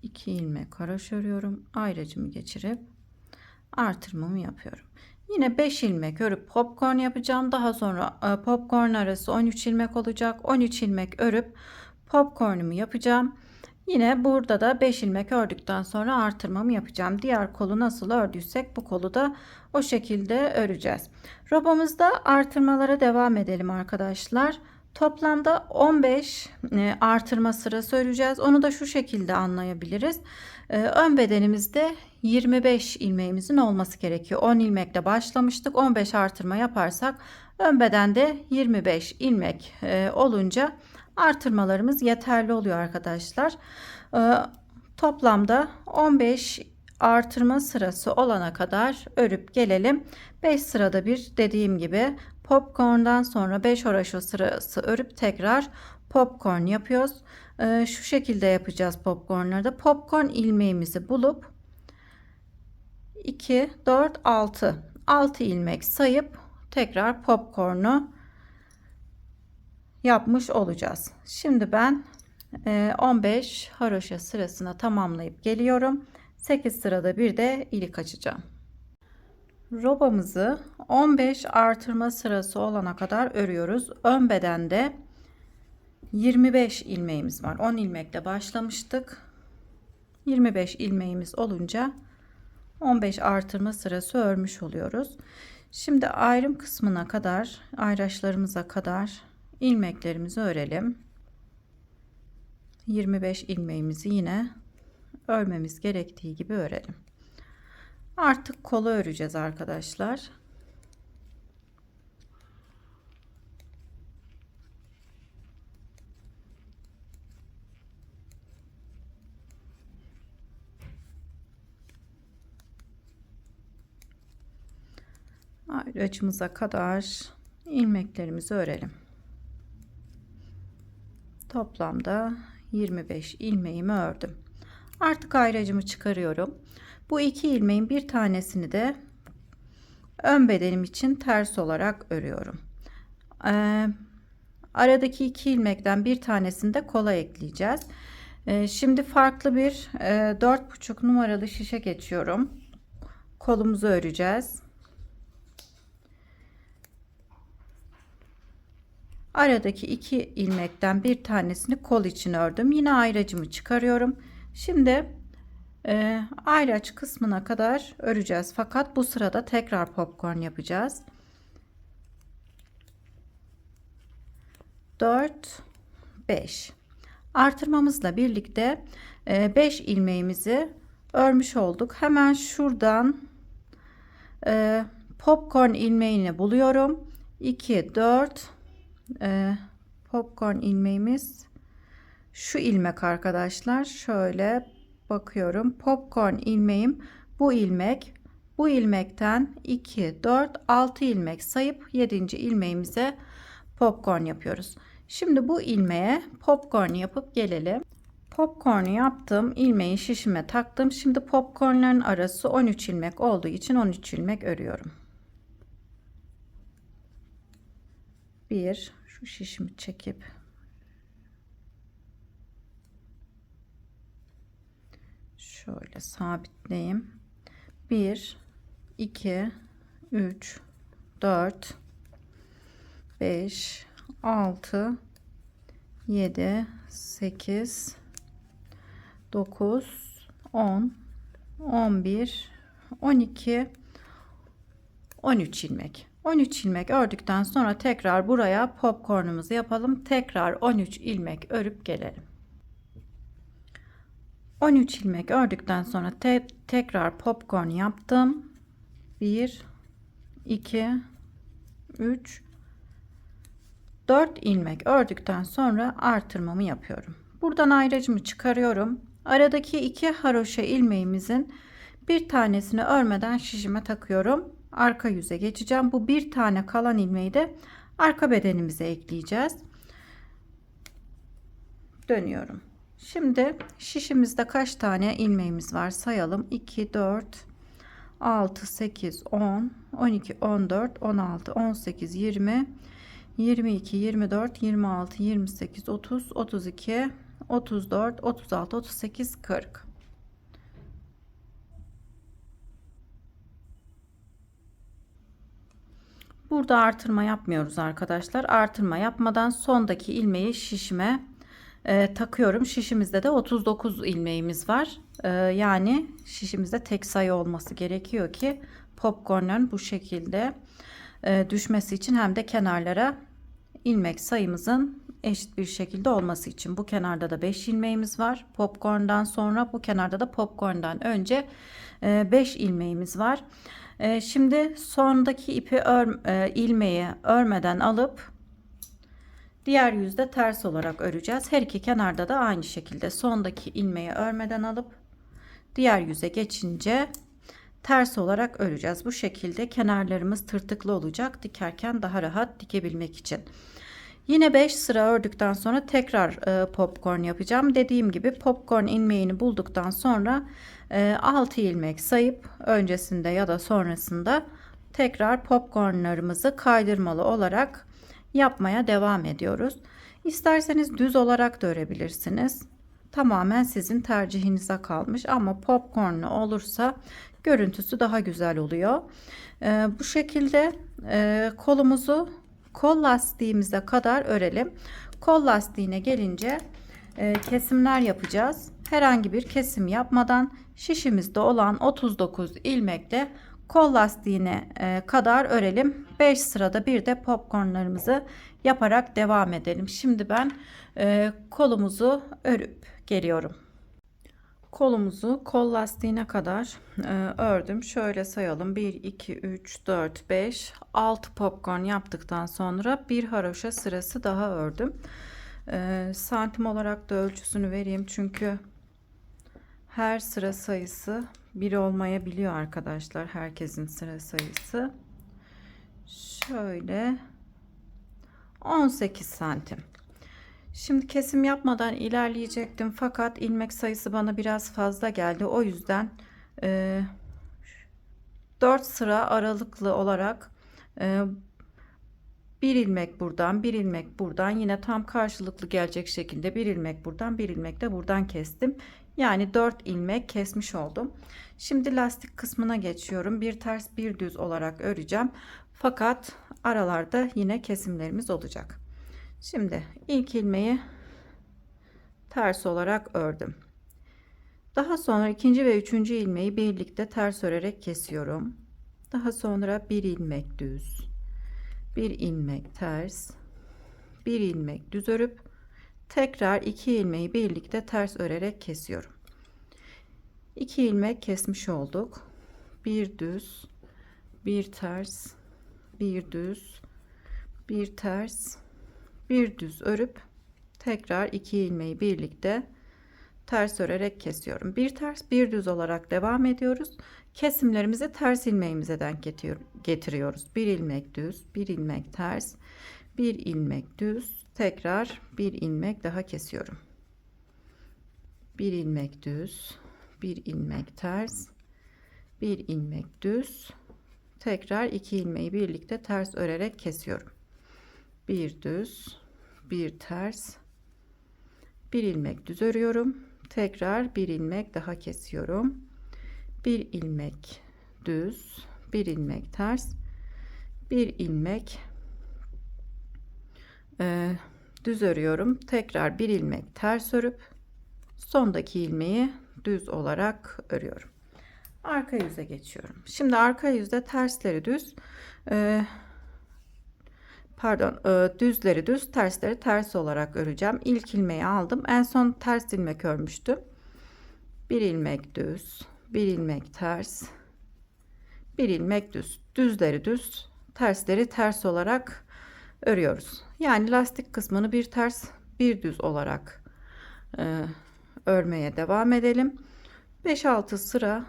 2 ilmek haroşa örüyorum. Ayracımı geçirip artırmamı yapıyorum. Yine 5 ilmek örüp popcorn yapacağım. Daha sonra popcorn arası 13 ilmek olacak. 13 ilmek örüp popcornumu yapacağım. Yine burada da 5 ilmek ördükten sonra artırmamı yapacağım. Diğer kolu nasıl ördüysek bu kolu da o şekilde öreceğiz. Robamızda artırmalara devam edelim arkadaşlar. Toplamda 15 artırma sırası öreceğiz. Onu da şu şekilde anlayabiliriz. Ön bedenimizde 25 ilmeğimizin olması gerekiyor. 10 ilmekle başlamıştık. 15 artırma yaparsak ön bedende 25 ilmek olunca artırmalarımız yeterli oluyor arkadaşlar. Toplamda 15 artırma sırası olana kadar örüp gelelim. 5 sırada bir dediğim gibi popcorn'dan sonra 5 haroşa sırası örüp tekrar popcorn yapıyoruz. Şu şekilde yapacağız popcornlarda. Popcorn ilmeğimizi bulup 2 4 6 ilmek sayıp tekrar popcorn'u yapmış olacağız. Şimdi ben 15 haroşa sırasına tamamlayıp geliyorum. 8 sırada bir de ilik açacağım. Robamızı 15 artırma sırası olana kadar örüyoruz. Ön bedende 25 ilmeğimiz var. 10 ilmekle başlamıştık. 25 ilmeğimiz olunca 15 artırma sırası örmüş oluyoruz. Şimdi ayrım kısmına kadar, ayraçlarımıza kadar ilmeklerimizi örelim. 25 ilmeğimizi yine örmemiz gerektiği gibi örelim. Artık kolu öreceğiz arkadaşlar. Ayracımıza kadar ilmeklerimizi örelim. Toplamda 25 ilmeğimi ördüm. Artık ayracımı çıkarıyorum. Bu iki ilmeğin bir tanesini de ön bedenim için ters olarak örüyorum. Aradaki iki ilmekten bir tanesini de kola ekleyeceğiz. Şimdi farklı bir 4,5 numaralı şişe geçiyorum. Kolumuzu öreceğiz. Aradaki iki ilmekten bir tanesini kol için ördüm. Yine ayracımı çıkarıyorum. Şimdi ayraç kısmına kadar öreceğiz. Fakat bu sırada tekrar popcorn yapacağız. 4 5 Artırmamızla birlikte 5 ilmeğimizi örmüş olduk. Hemen şuradan popcorn ilmeğini buluyorum. 2 4 popcorn ilmeğimiz şu ilmek arkadaşlar. Şöyle bakıyorum. Popcorn ilmeğim bu ilmek. Bu ilmekten 2 4 6 ilmek sayıp 7. ilmeğimize popcorn yapıyoruz. Şimdi bu ilmeğe popcorn yapıp gelelim. Popcorn'u yaptım. İlmeği şişime taktım. Şimdi popcornların arası 13 ilmek olduğu için 13 ilmek örüyorum. Bir, şu şişimi çekip şöyle sabitleyeyim. 1 2 3 4 5 6 7 8 9 10 11 12 13 ilmek. 13 ilmek ördükten sonra tekrar buraya popcornumuzu yapalım. Tekrar 13 ilmek örüp gelelim. 13 ilmek ördükten sonra tekrar popcorn yaptım. 1 2 3 4 ilmek ördükten sonra artırmamı yapıyorum. Buradan ayracımı çıkarıyorum. Aradaki 2 haroşa ilmeğimizin bir tanesini örmeden şişime takıyorum. Arka yüze geçeceğim. Bu bir tane kalan ilmeği de arka bedenimize ekleyeceğiz. Dönüyorum. Şimdi şişimizde kaç tane ilmeğimiz var sayalım. 2 4 6 8 10 12 14 16 18 20 22 24 26 28 30 32 34 36 38 40. Burada artırma yapmıyoruz arkadaşlar. Artırma yapmadan sondaki ilmeği şişime takıyorum. Şişimizde de 39 ilmeğimiz var. Yani şişimizde tek sayı olması gerekiyor ki popcornların bu şekilde düşmesi için hem de kenarlara ilmek sayımızın eşit bir şekilde olması için. Bu kenarda da 5 ilmeğimiz var. Popcorn'dan sonra bu kenarda da popcorn'dan önce 5 ilmeğimiz var. Şimdi sondaki ipi ilmeği örmeden alıp diğer yüzde ters olarak öreceğiz. Her iki kenarda da aynı şekilde sondaki ilmeği örmeden alıp diğer yüze geçince ters olarak öreceğiz. Bu şekilde kenarlarımız tırtıklı olacak. Dikerken daha rahat dikebilmek için. Yine 5 sıra ördükten sonra tekrar popcorn yapacağım. Dediğim gibi popcorn ilmeğini bulduktan sonra 6 ilmek sayıp öncesinde ya da sonrasında tekrar popcornlarımızı kaydırmalı olarak yapmaya devam ediyoruz. İsterseniz düz olarak da örebilirsiniz. Tamamen sizin tercihinize kalmış ama popcornlu olursa görüntüsü daha güzel oluyor. Bu şekilde kolumuzu kol lastiğimize kadar örelim. Kol lastiğine gelince kesimler yapacağız. Herhangi bir kesim yapmadan şişimizde olan 39 ilmekle kol lastiğine kadar örelim. 5 sırada bir de popcornlarımızı yaparak devam edelim. Şimdi ben kolumuzu örüp geliyorum. Kolumuzu kol lastiğine kadar ördüm. Şöyle sayalım. 1 2 3 4 5 6 popcorn yaptıktan sonra bir haroşa sırası daha ördüm. Santim olarak da ölçüsünü vereyim çünkü her sıra sayısı 1 olmayabiliyor arkadaşlar. Herkesin sıra sayısı şöyle 18 santim. Şimdi kesim yapmadan ilerleyecektim fakat ilmek sayısı bana biraz fazla geldi. O yüzden 4 sıra aralıklı olarak bir ilmek buradan, bir ilmek buradan, yine tam karşılıklı gelecek şekilde bir ilmek buradan, bir ilmek de buradan kestim. Yani 4 ilmek kesmiş oldum. Şimdi lastik kısmına geçiyorum. Bir ters bir düz olarak öreceğim. Fakat aralarda yine kesimlerimiz olacak. Şimdi ilk ilmeği ters olarak ördüm. Daha sonra ikinci ve üçüncü ilmeği birlikte ters örerek kesiyorum. Daha sonra bir ilmek düz, bir ilmek ters, bir ilmek düz örüp Tekrar 2 ilmeği birlikte ters örerek kesiyorum. 2 ilmek kesmiş olduk. Bir düz, bir ters, bir düz, bir ters, bir düz örüp tekrar 2 ilmeği birlikte ters örerek kesiyorum. Bir ters bir düz olarak devam ediyoruz. Kesimlerimizi ters ilmeğimize denk getiriyoruz. Bir ilmek düz, bir ilmek ters, bir ilmek düz, tekrar bir ilmek daha kesiyorum. Bir ilmek düz, bir ilmek ters, bir ilmek düz, tekrar 2 ilmeği birlikte ters örerek kesiyorum. Bir düz, bir ters, bir ilmek düz örüyorum. Tekrar bir ilmek daha kesiyorum. Bir ilmek düz, bir ilmek ters, bir ilmek düz örüyorum. Tekrar bir ilmek ters örüp sondaki ilmeği düz olarak örüyorum. Arka yüze geçiyorum. Şimdi arka yüzde tersleri düz, düzleri düz, tersleri ters olarak öreceğim. İlk ilmeği aldım. En son ters ilmek örmüştüm. Bir ilmek düz, bir ilmek ters, bir ilmek düz. Düzleri düz, tersleri ters olarak örüyoruz. Yani lastik kısmını bir ters, bir düz olarak örmeye devam edelim. 5-6 sıra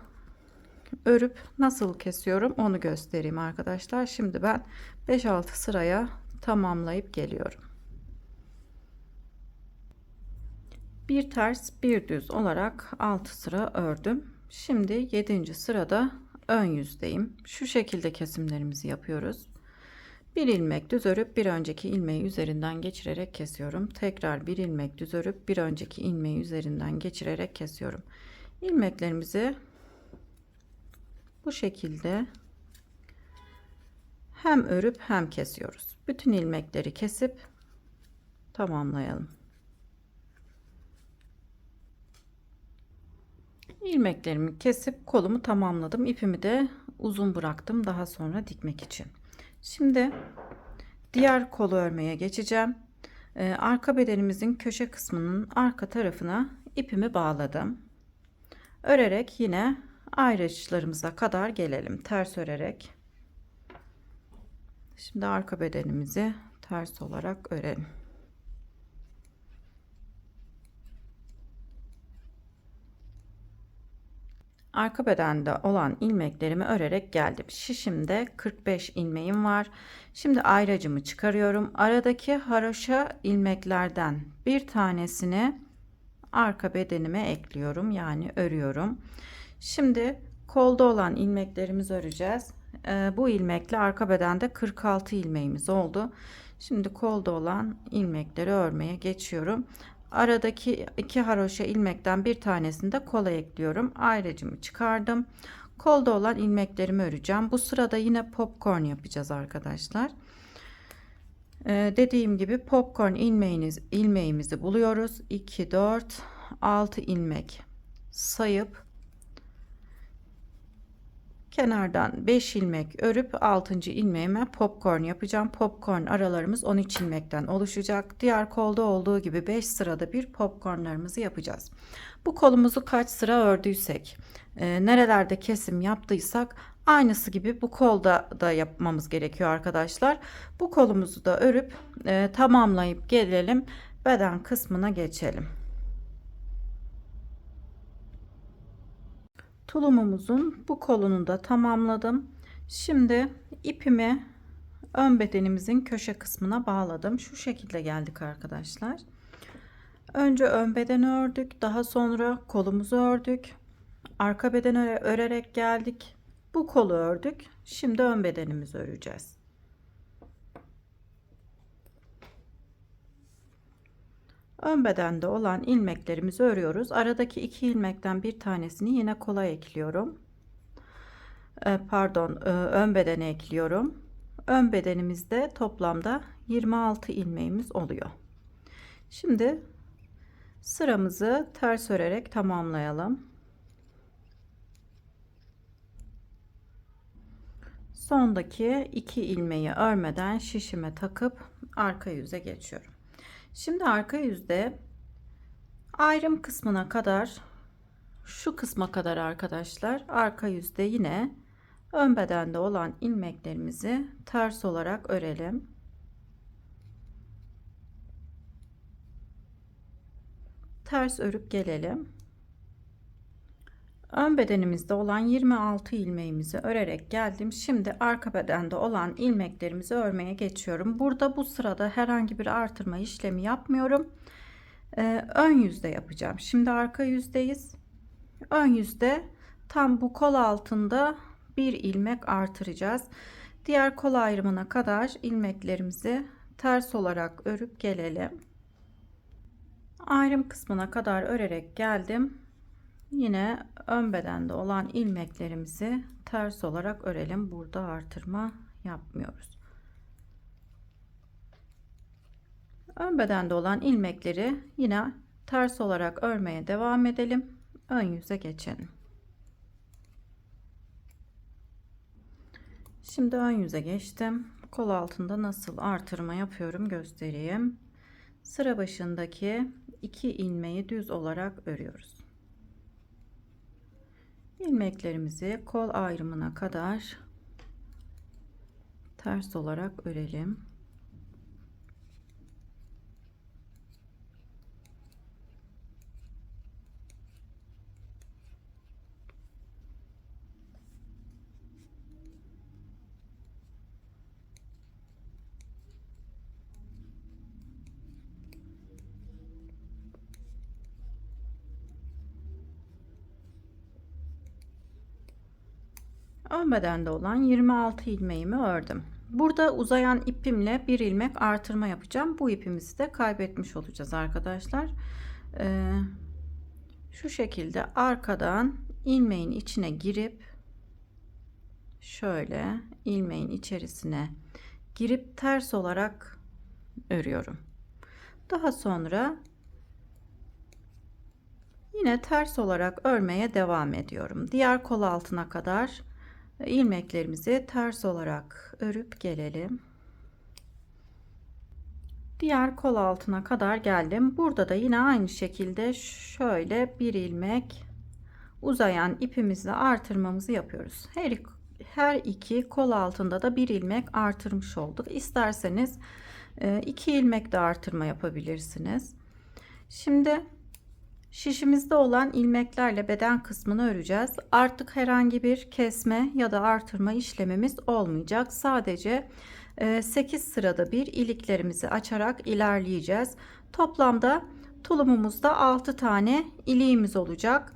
örüp nasıl kesiyorum onu göstereyim arkadaşlar. Şimdi ben 5-6 sıraya tamamlayıp geliyorum. Bir ters bir düz olarak 6 sıra ördüm. Şimdi 7. sırada ön yüzdeyim. Şu şekilde kesimlerimizi yapıyoruz. Bir ilmek düz örüp bir önceki ilmeği üzerinden geçirerek kesiyorum. Tekrar bir ilmek düz örüp bir önceki ilmeği üzerinden geçirerek kesiyorum. İlmeklerimizi bu şekilde hem örüp hem kesiyoruz. Bütün ilmekleri kesip tamamlayalım. İlmeklerimi kesip kolumu tamamladım. İpimi de uzun bıraktım daha sonra dikmek için. Şimdi diğer kolu örmeye geçeceğim. Arka bedenimizin köşe kısmının arka tarafına ipimi bağladım. Örerek yine ayrışlarımıza kadar gelelim. Ters örerek. Şimdi arka bedenimizi ters olarak örelim. Arka bedende olan ilmeklerimi örerek geldim. Şişimde 45 ilmeğim var. Şimdi ayracımı çıkarıyorum. Aradaki haroşa ilmeklerden bir tanesini arka bedenime ekliyorum. Yani örüyorum. Şimdi kolda olan ilmeklerimizi öreceğiz. Bu ilmekle arka bedende 46 ilmeğimiz oldu. Şimdi kolda olan ilmekleri örmeye geçiyorum. Aradaki iki haroşa ilmekten bir tanesini de kola ekliyorum. Ayracımı çıkardım. Kolda olan ilmeklerimi öreceğim. Bu sırada yine popcorn yapacağız arkadaşlar. Dediğim gibi popcorn ilmeğimizi buluyoruz. 2, 4, 6 ilmek sayıp kenardan 5 ilmek örüp 6. ilmeğime popcorn yapacağım. Popcorn aralarımız 13 ilmekten oluşacak. Diğer kolda olduğu gibi 5 sırada bir popcornlarımızı yapacağız. Bu kolumuzu kaç sıra ördüysek, nerelerde kesim yaptıysak aynısı gibi bu kolda da yapmamız gerekiyor arkadaşlar. Bu kolumuzu da örüp tamamlayıp gelelim. Beden kısmına geçelim. Tulumumuzun bu kolunu da tamamladım. Şimdi ipimi ön bedenimizin köşe kısmına bağladım. Şu şekilde geldik arkadaşlar. Önce ön bedeni ördük. Daha sonra kolumuzu ördük. Arka bedeni örerek geldik. Bu kolu ördük. Şimdi ön bedenimizi öreceğiz. Ön bedende olan ilmeklerimizi örüyoruz. Aradaki iki ilmekten bir tanesini yine kola ekliyorum. Ön bedene ekliyorum. Ön bedenimizde toplamda 26 ilmeğimiz oluyor. Şimdi sıramızı ters örerek tamamlayalım. Sondaki iki ilmeği örmeden şişime takıp arka yüze geçiyorum. Şimdi arka yüzde ayrım kısmına kadar, şu kısma kadar arkadaşlar, arka yüzde yine ön bedende olan ilmeklerimizi ters olarak örelim. Ters örüp gelelim. Ön bedenimizde olan 26 ilmeğimizi örerek geldim. Şimdi arka bedende olan ilmeklerimizi örmeye geçiyorum. Burada bu sırada herhangi bir artırma işlemi yapmıyorum. Ön yüzde yapacağım. Şimdi arka yüzdeyiz. Ön yüzde tam bu kol altında bir ilmek artıracağız. Diğer kol ayrımına kadar ilmeklerimizi ters olarak örüp gelelim. Ayrım kısmına kadar örerek geldim. Yine ön bedende olan ilmeklerimizi ters olarak örelim. Burada artırma yapmıyoruz. Ön bedende olan ilmekleri yine ters olarak örmeye devam edelim. Ön yüze geçelim. Şimdi ön yüze geçtim. Kol altında nasıl artırma yapıyorum göstereyim. Sıra başındaki 2 ilmeği düz olarak örüyoruz. İlmeklerimizi kol ayrımına kadar ters olarak örelim. Ön bedende olan 26 ilmeğimi ördüm. Burada uzayan ipimle bir ilmek artırma yapacağım. Bu ipimizi de kaybetmiş olacağız arkadaşlar. Şu şekilde arkadan ilmeğin içine girip şöyle ilmeğin içerisine girip ters olarak örüyorum. Daha sonra yine ters olarak örmeye devam ediyorum. Diğer kol altına kadar ilmeklerimizi ters olarak örüp gelelim. Diğer kol altına kadar geldim. Burada da yine aynı şekilde şöyle bir ilmek uzayan ipimizle artırmamızı yapıyoruz. Her iki kol altında da bir ilmek artırmış olduk. İsterseniz 2 ilmek de artırma yapabilirsiniz. Şimdi şişimizde olan ilmeklerle beden kısmını öreceğiz. Artık herhangi bir kesme ya da artırma işlemimiz olmayacak. Sadece 8 sırada bir iliklerimizi açarak ilerleyeceğiz. Toplamda tulumumuzda 6 tane iliğimiz olacak.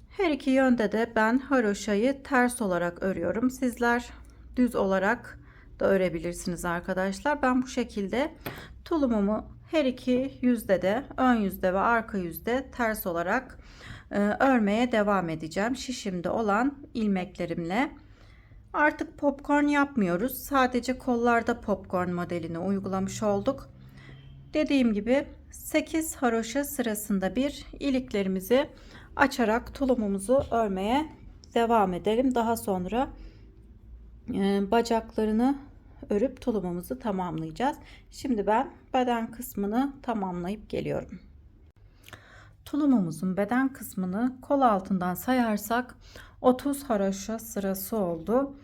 Her iki yönde de ben haroşayı ters olarak örüyorum. Sizler düz olarak da örebilirsiniz arkadaşlar. Ben bu şekilde tulumumu her iki yüzde de, ön yüzde ve arka yüzde ters olarak örmeye devam edeceğim. Şişimde olan ilmeklerimle. Artık popcorn yapmıyoruz. Sadece kollarda popcorn modelini uygulamış olduk. Dediğim gibi 8 haroşa sırasında bir iliklerimizi açarak tulumumuzu örmeye devam edelim. Daha sonra bacaklarını örüp tulumumuzu tamamlayacağız. Şimdi ben beden kısmını tamamlayıp geliyorum. Tulumumuzun beden kısmını kol altından sayarsak 30 haroşa sırası oldu.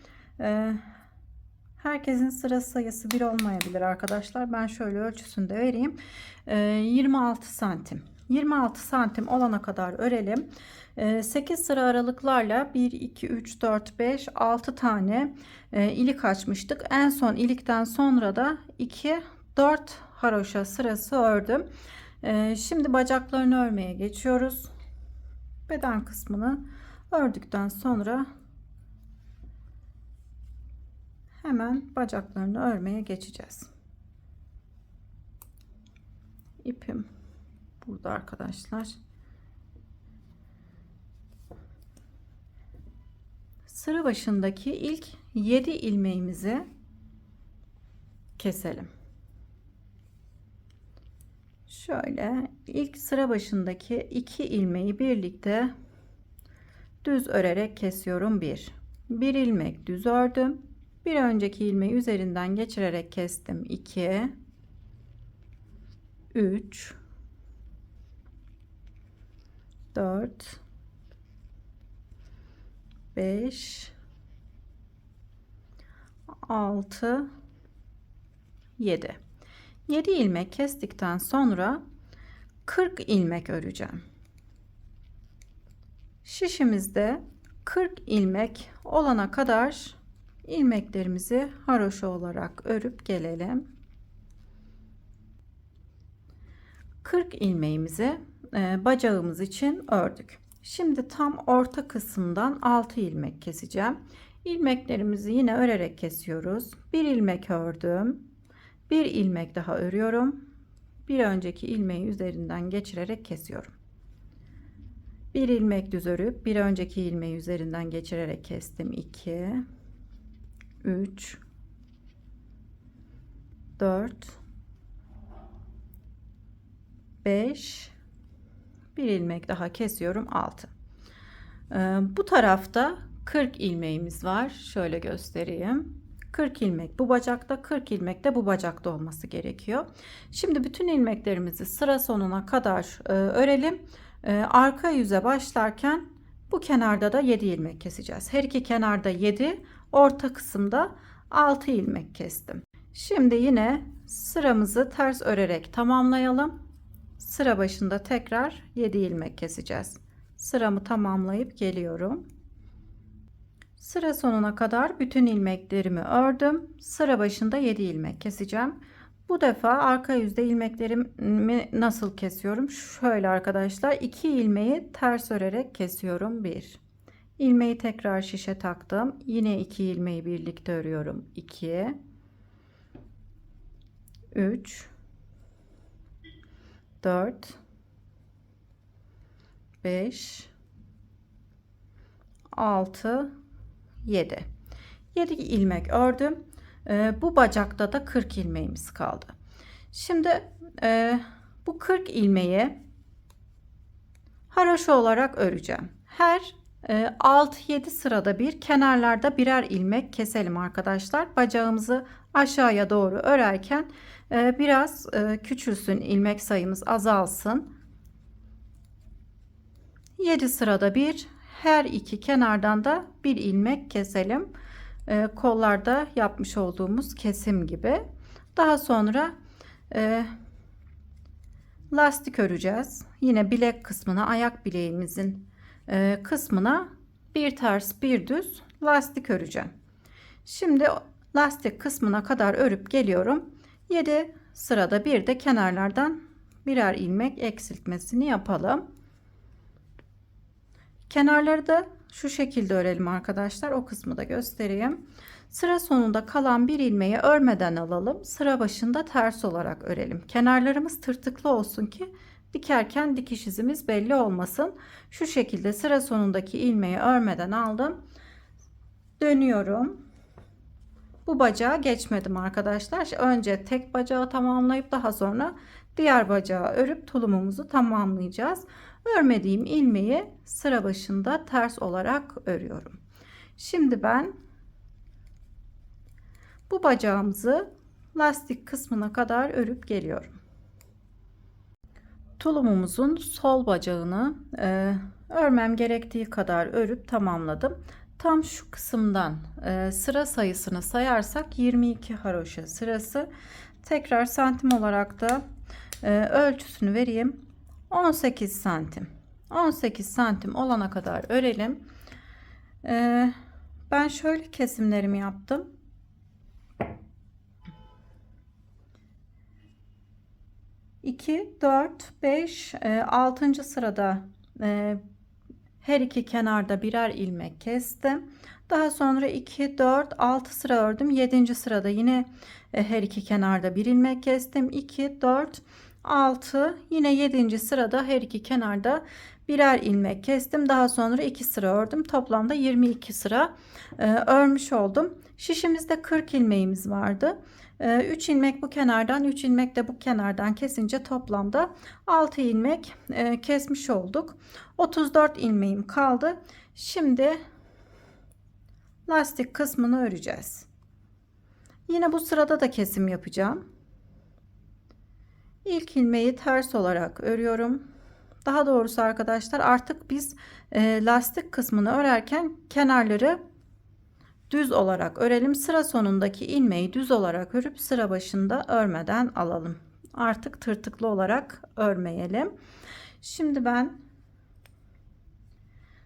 Herkesin sıra sayısı bir olmayabilir arkadaşlar. Ben şöyle ölçüsünü de vereyim. 26 santim. 26 santim olana kadar örelim. 8 sıra aralıklarla 1, 2, 3, 4, 5, 6 tane ilik açmıştık. En son ilikten sonra da 2, 4 haroşa sırası ördüm. Şimdi bacaklarını örmeye geçiyoruz. Beden kısmını ördükten sonra hemen bacaklarını örmeye geçeceğiz. İpim burada arkadaşlar. Sıra başındaki ilk 7 ilmeğimizi keselim. Şöyle ilk sıra başındaki 2 ilmeği birlikte düz örerek kesiyorum. Bir ilmek düz ördüm. Bir önceki ilmeği üzerinden geçirerek kestim. 2 3 4 5 6 7 7 ilmek kestikten sonra 40 ilmek öreceğim. Şişimizde 40 ilmek olana kadar ilmeklerimizi haroşa olarak örüp gelelim. 40 ilmeğimizi bacağımız için ördük. Şimdi tam orta kısımdan 6 ilmek keseceğim. İlmeklerimizi yine örerek kesiyoruz. Bir ilmek ördüm. Bir ilmek daha örüyorum. Bir önceki ilmeği üzerinden geçirerek kesiyorum. Bir ilmek düz örüp bir önceki ilmeği üzerinden geçirerek kestim. 2 3 4 5 bir ilmek daha kesiyorum. 6. Bu tarafta 40 ilmeğimiz var. Şöyle göstereyim. 40 ilmek bu bacakta, 40 ilmek de bu bacakta olması gerekiyor. Şimdi bütün ilmeklerimizi sıra sonuna kadar örelim. Arka yüze başlarken bu kenarda da 7 ilmek keseceğiz. Her iki kenarda 7, orta kısımda 6 ilmek kestim. Şimdi yine sıramızı ters örerek tamamlayalım. Sıra başında tekrar 7 ilmek keseceğiz. Sıramı tamamlayıp geliyorum. Sıra sonuna kadar bütün ilmeklerimi ördüm. Sıra başında 7 ilmek keseceğim. Bu defa arka yüzde ilmeklerimi nasıl kesiyorum? Şöyle arkadaşlar, 2 ilmeği ters örerek kesiyorum. 1 ilmeği tekrar şişe taktım. Yine 2 ilmeği birlikte örüyorum. 2 3 4 5 6 7 ilmek ördüm. Bu bacakta da 40 ilmeğimiz kaldı. Şimdi bu 40 ilmeği haroşa olarak öreceğim. Her 6-7 sırada bir kenarlarda birer ilmek keselim arkadaşlar. Bacağımızı aşağıya doğru örerken biraz küçülsün, ilmek sayımız azalsın. 7 sırada bir, her iki kenardan da bir ilmek keselim. Kollarda yapmış olduğumuz kesim gibi. Daha sonra lastik öreceğiz. Yine bilek kısmına, ayak bileğimizin kısmına bir ters bir düz lastik öreceğim. Şimdi lastik kısmına kadar örüp geliyorum. 7 sırada bir de kenarlardan birer ilmek eksiltmesini yapalım. Kenarları da şu şekilde örelim arkadaşlar. O kısmı da göstereyim. Sıra sonunda kalan bir ilmeği örmeden alalım. Sıra başında ters olarak örelim. Kenarlarımız tırtıklı olsun ki dikerken dikiş izimiz belli olmasın. Şu şekilde sıra sonundaki ilmeği örmeden aldım. Dönüyorum. Bu bacağı geçmedim arkadaşlar. Önce tek bacağı tamamlayıp daha sonra diğer bacağı örüp tulumumuzu tamamlayacağız. Örmediğim ilmeği sıra başında ters olarak örüyorum. Şimdi ben bu bacağımızı lastik kısmına kadar örüp geliyorum. Tulumumuzun sol bacağını örmem gerektiği kadar örüp tamamladım. Tam şu kısımdan sıra sayısını sayarsak 22 haroşa sırası. Tekrar santim olarak da ölçüsünü vereyim. 18 santim. 18 santim olana kadar örelim. Ben şöyle kesimlerimi yaptım. 2, 4, 5, 6. sırada her iki kenarda birer ilmek kestim. Daha sonra 2, 4, 6 sıra ördüm. 7. sırada yine her iki kenarda bir ilmek kestim. 2, 4, 6, yine 7. sırada her iki kenarda birer ilmek kestim. Daha sonra 2 sıra ördüm. Toplamda 22 sıra örmüş oldum. Şişimizde 40 ilmeğimiz vardı. 3 ilmek bu kenardan, 3 ilmek de bu kenardan kesince toplamda 6 ilmek kesmiş olduk. 34 ilmeğim kaldı. Şimdi lastik kısmını öreceğiz. Yine bu sırada da kesim yapacağım. İlk ilmeği ters olarak örüyorum. Daha doğrusu arkadaşlar artık biz lastik kısmını örerken kenarları düz olarak örelim. Sıra sonundaki ilmeği düz olarak örüp sıra başında örmeden alalım. Artık tırtıklı olarak örmeyelim. Şimdi ben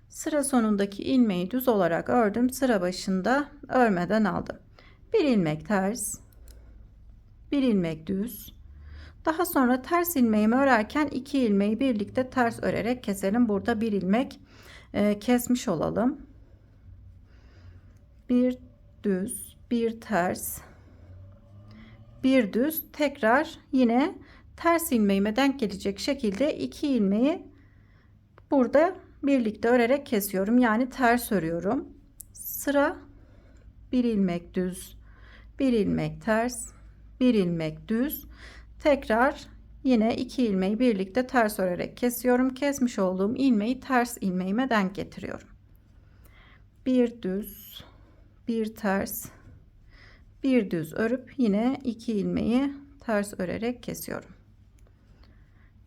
sıra sonundaki ilmeği düz olarak ördüm. Sıra başında örmeden aldım. Bir ilmek ters, bir ilmek düz. Daha sonra ters ilmeğimi örerken iki ilmeği birlikte ters örerek keselim. Burada bir ilmek kesmiş olalım. Bir düz, bir ters, bir düz, tekrar yine ters ilmeğime denk gelecek şekilde iki ilmeği burada birlikte örerek kesiyorum. Yani ters örüyorum. Sıra bir ilmek düz, bir ilmek ters, bir ilmek düz, tekrar yine iki ilmeği birlikte ters örerek kesiyorum. Kesmiş olduğum ilmeği ters ilmeğime denk getiriyorum. Bir düz, bir ters, bir düz örüp yine iki ilmeği ters örerek kesiyorum.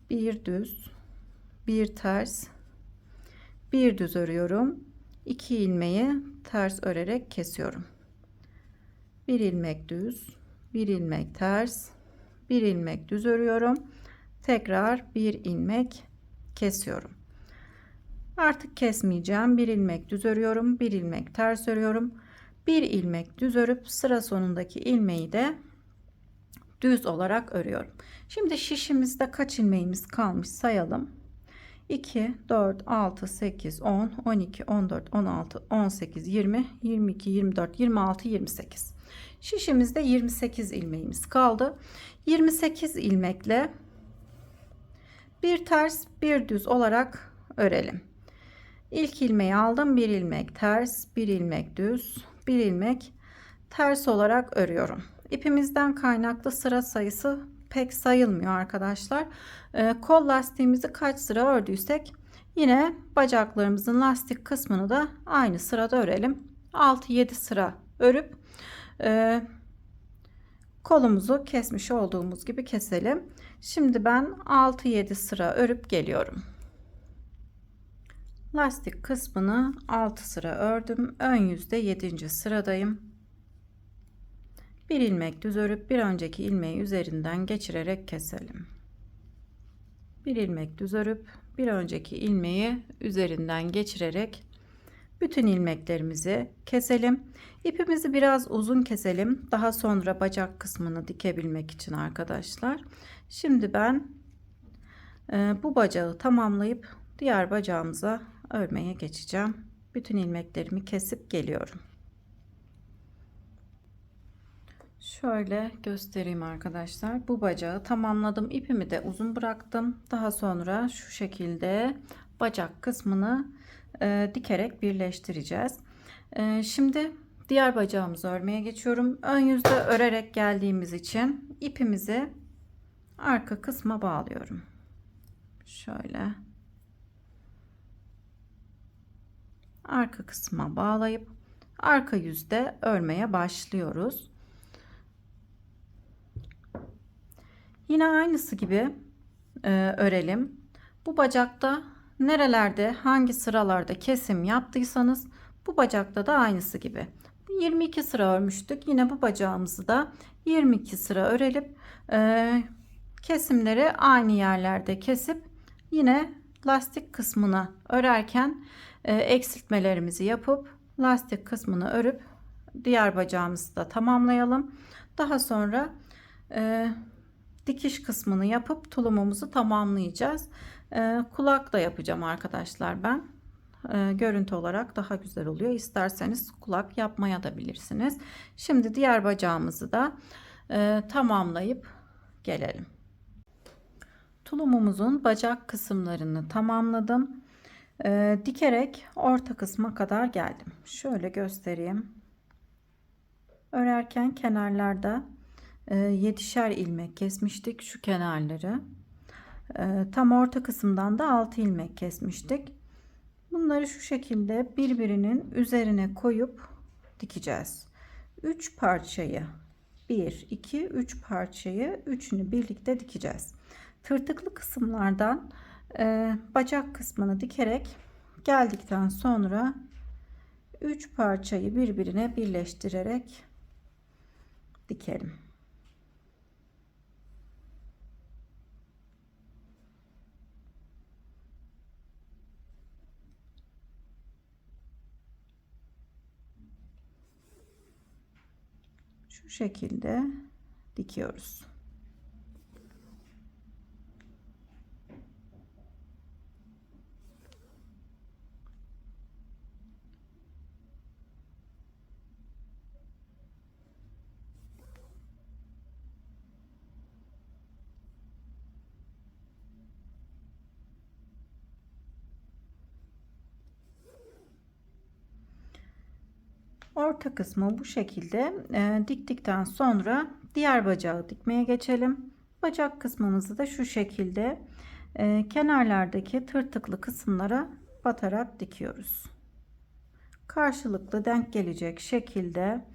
Bir düz, bir ters, bir düz örüyorum. İki ilmeği ters örerek kesiyorum. Bir ilmek düz, bir ilmek ters, bir ilmek düz örüyorum. Tekrar bir ilmek kesiyorum. Artık kesmeyeceğim. Bir ilmek düz örüyorum, bir ilmek ters örüyorum. Bir ilmek düz örüp sıra sonundaki ilmeği de düz olarak örüyorum. Şimdi şişimizde kaç ilmeğimiz kalmış sayalım. 2, 4, 6, 8, 10, 12, 14, 16, 18, 20, 22, 24, 26, 28. Şişimizde 28 ilmeğimiz kaldı. 28 ilmekle bir ters bir düz olarak örelim. İlk ilmeği aldım, bir ilmek ters, bir ilmek düz, bir ilmek ters olarak örüyorum. İpimizden kaynaklı sıra sayısı pek sayılmıyor arkadaşlar. Kol lastiğimizi kaç sıra ördüysek yine bacaklarımızın lastik kısmını da aynı sırada örelim. 6-7 sıra örüp kolumuzu kesmiş olduğumuz gibi keselim. Şimdi ben 6-7 sıra örüp geliyorum. Lastik kısmını 6 sıra ördüm. Ön yüzde 7. sıradayım. Bir ilmek düz örüp bir önceki ilmeği üzerinden geçirerek keselim. Bir ilmek düz örüp bir önceki ilmeği üzerinden geçirerek bütün ilmeklerimizi keselim. İpimizi biraz uzun keselim. Daha sonra bacak kısmını dikebilmek için arkadaşlar. Şimdi ben bu bacağı tamamlayıp diğer bacağımıza örmeye geçeceğim. Bütün ilmeklerimi kesip geliyorum. Şöyle göstereyim arkadaşlar. Bu bacağı tamamladım. İpimi de uzun bıraktım. Daha sonra şu şekilde bacak kısmını dikerek birleştireceğiz. Şimdi diğer bacağımızı örmeye geçiyorum. Ön yüzde örerek geldiğimiz için ipimizi arka kısma bağlıyorum. Şöyle arka kısma bağlayıp arka yüzde örmeye başlıyoruz. Yine aynısı gibi örelim. Bu bacakta nerelerde hangi sıralarda kesim yaptıysanız bu bacakta da aynısı gibi. 22 sıra örmüştük. Yine bu bacağımızı da 22 sıra örelip kesimleri aynı yerlerde kesip yine lastik kısmını örerken eksiltmelerimizi yapıp lastik kısmını örüp diğer bacağımızı da tamamlayalım. Daha sonra dikiş kısmını yapıp tulumumuzu tamamlayacağız. Kulak da yapacağım arkadaşlar ben. Görüntü olarak daha güzel oluyor. İsterseniz kulak yapmaya da bilirsiniz. Şimdi diğer bacağımızı da tamamlayıp gelelim. Tulumumuzun bacak kısımlarını tamamladım. Dikerek orta kısma kadar geldim. Şöyle göstereyim. Örerken kenarlarda 7'şer ilmek kesmiştik şu kenarları. Tam orta kısımdan da 6 ilmek kesmiştik. Bunları şu şekilde birbirinin üzerine koyup dikeceğiz. 3 parçayı 1, 2, 3 parçayı üçünü birlikte dikeceğiz. Tırtıklı kısımlardan bacak kısmını dikerek geldikten sonra 3 parçayı birbirine birleştirerek dikelim. Şu şekilde dikiyoruz. Orta kısmı bu şekilde diktikten sonra diğer bacağı dikmeye geçelim. Bacak kısmımızı da şu şekilde kenarlardaki tırtıklı kısımlara batarak dikiyoruz. Karşılıklı denk gelecek şekilde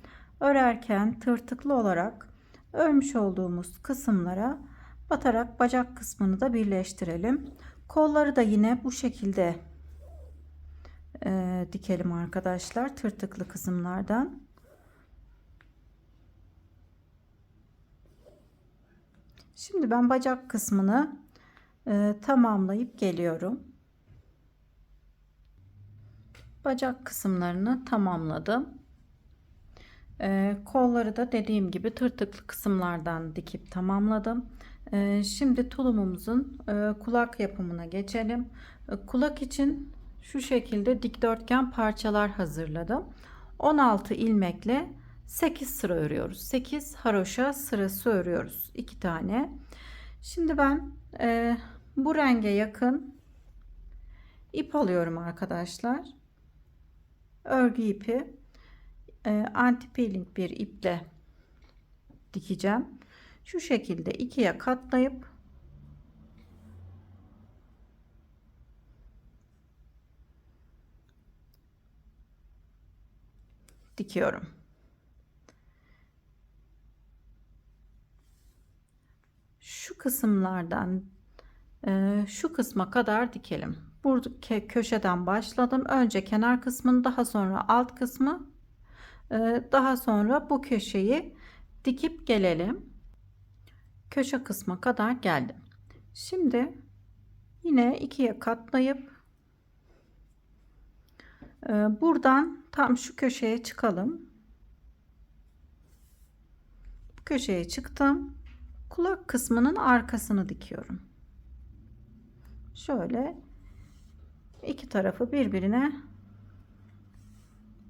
örerken tırtıklı olarak örmüş olduğumuz kısımlara batarak bacak kısmını da birleştirelim. Kolları da yine bu şekilde dikelim arkadaşlar, tırtıklı kısımlardan. Şimdi ben bacak kısmını tamamlayıp geliyorum. Bacak kısımlarını tamamladım. Kolları da dediğim gibi tırtıklı kısımlardan dikip tamamladım. Şimdi tulumumuzun kulak yapımına geçelim. Kulak için şu şekilde dikdörtgen parçalar hazırladım. 16 ilmekle 8 sıra örüyoruz. 8 haroşa sırası örüyoruz. 2 tane. Şimdi ben bu renge yakın ip alıyorum arkadaşlar. Örgü ipi anti peeling bir iple dikeceğim. Şu şekilde ikiye katlayıp dikiyorum. Şu kısımlardan şu kısma kadar dikelim. Buradaki köşeden başladım. Önce kenar kısmını, daha sonra alt kısmı, daha sonra bu köşeyi dikip gelelim. Köşe kısma kadar geldim. Şimdi yine ikiye katlayıp buradan tam şu köşeye çıkalım. Bu köşeye çıktım. Kulak kısmının arkasını dikiyorum. Şöyle iki tarafı birbirine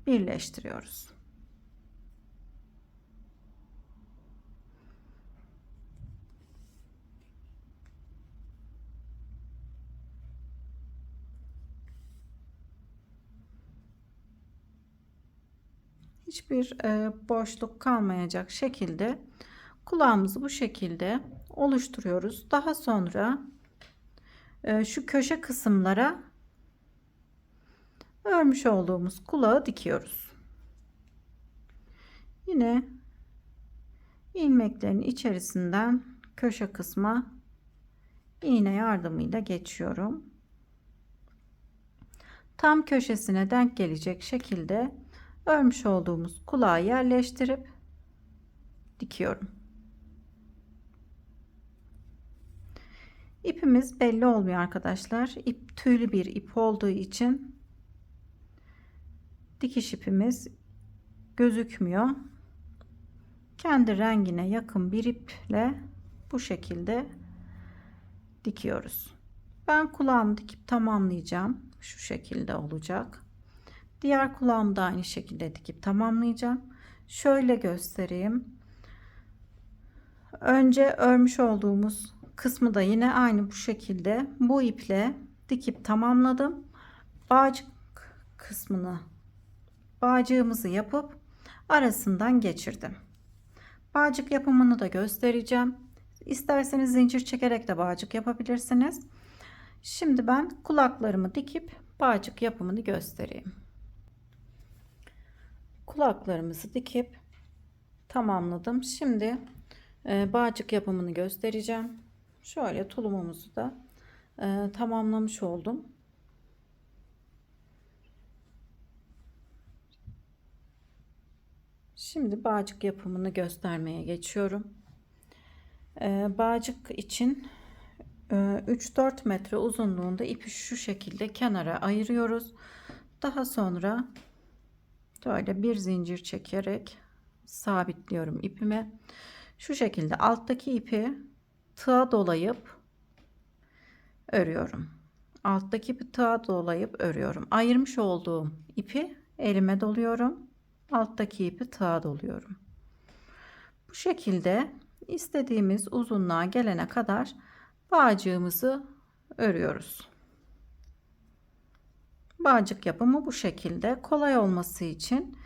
birleştiriyoruz. Hiçbir boşluk kalmayacak şekilde kulağımızı bu şekilde oluşturuyoruz. Daha sonra şu köşe kısımlara örmüş olduğumuz kulağı dikiyoruz. Yine ilmeklerin içerisinden köşe kısma iğne yardımıyla geçiyorum. Tam köşesine denk gelecek şekilde örmüş olduğumuz kulağı yerleştirip dikiyorum. İpimiz belli olmuyor arkadaşlar. İp tüylü bir ip olduğu için dikiş ipimiz gözükmüyor. Kendi rengine yakın bir iple bu şekilde dikiyoruz. Ben kulağımı dikip tamamlayacağım. Şu şekilde olacak. Diğer kulağımı da aynı şekilde dikip tamamlayacağım. Şöyle göstereyim. Önce örmüş olduğumuz kısmı da yine aynı bu şekilde bu iple dikip tamamladım. Bağcık kısmını, bağcığımızı yapıp arasından geçirdim. Bağcık yapımını da göstereceğim. İsterseniz zincir çekerek de bağcık yapabilirsiniz. Şimdi ben kulaklarımı dikip bağcık yapımını göstereyim. Kulaklarımızı dikip tamamladım. Şimdi bağcık yapımını göstereceğim. Şöyle tulumumuzu da tamamlamış oldum. Şimdi bağcık yapımını göstermeye geçiyorum. Bağcık için 3-4 metre uzunluğunda ipi şu şekilde kenara ayırıyoruz. Daha sonra böyle bir zincir çekerek sabitliyorum ipimi. Şu şekilde alttaki ipi tığa dolayıp örüyorum. Alttaki ipi tığa dolayıp örüyorum. Ayırmış olduğum ipi elime doluyorum. Alttaki ipi tığa doluyorum. Bu şekilde istediğimiz uzunluğa gelene kadar bağcığımızı örüyoruz. Bağcık yapımı bu şekilde. Kolay olması için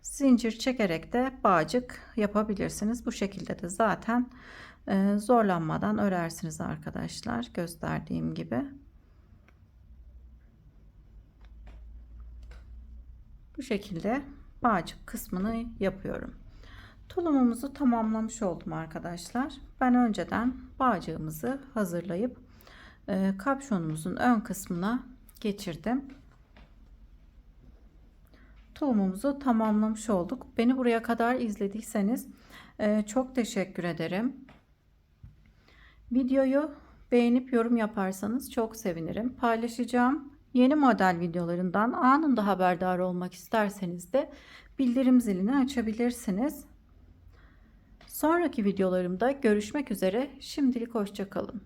zincir çekerek de bağcık yapabilirsiniz. Bu şekilde de zaten zorlanmadan örersiniz arkadaşlar. Gösterdiğim gibi. Bu şekilde bağcık kısmını yapıyorum. Tulumumuzu tamamlamış oldum arkadaşlar. Ben önceden bağcığımızı hazırlayıp kapşonumuzun ön kısmına geçirdim. Tulumumuzu tamamlamış olduk. Beni buraya kadar izlediyseniz çok teşekkür ederim. Videoyu beğenip yorum yaparsanız çok sevinirim. Paylaşacağım yeni model videolarından anında haberdar olmak isterseniz de bildirim zilini açabilirsiniz. Sonraki videolarımda görüşmek üzere. Şimdilik hoşça kalın.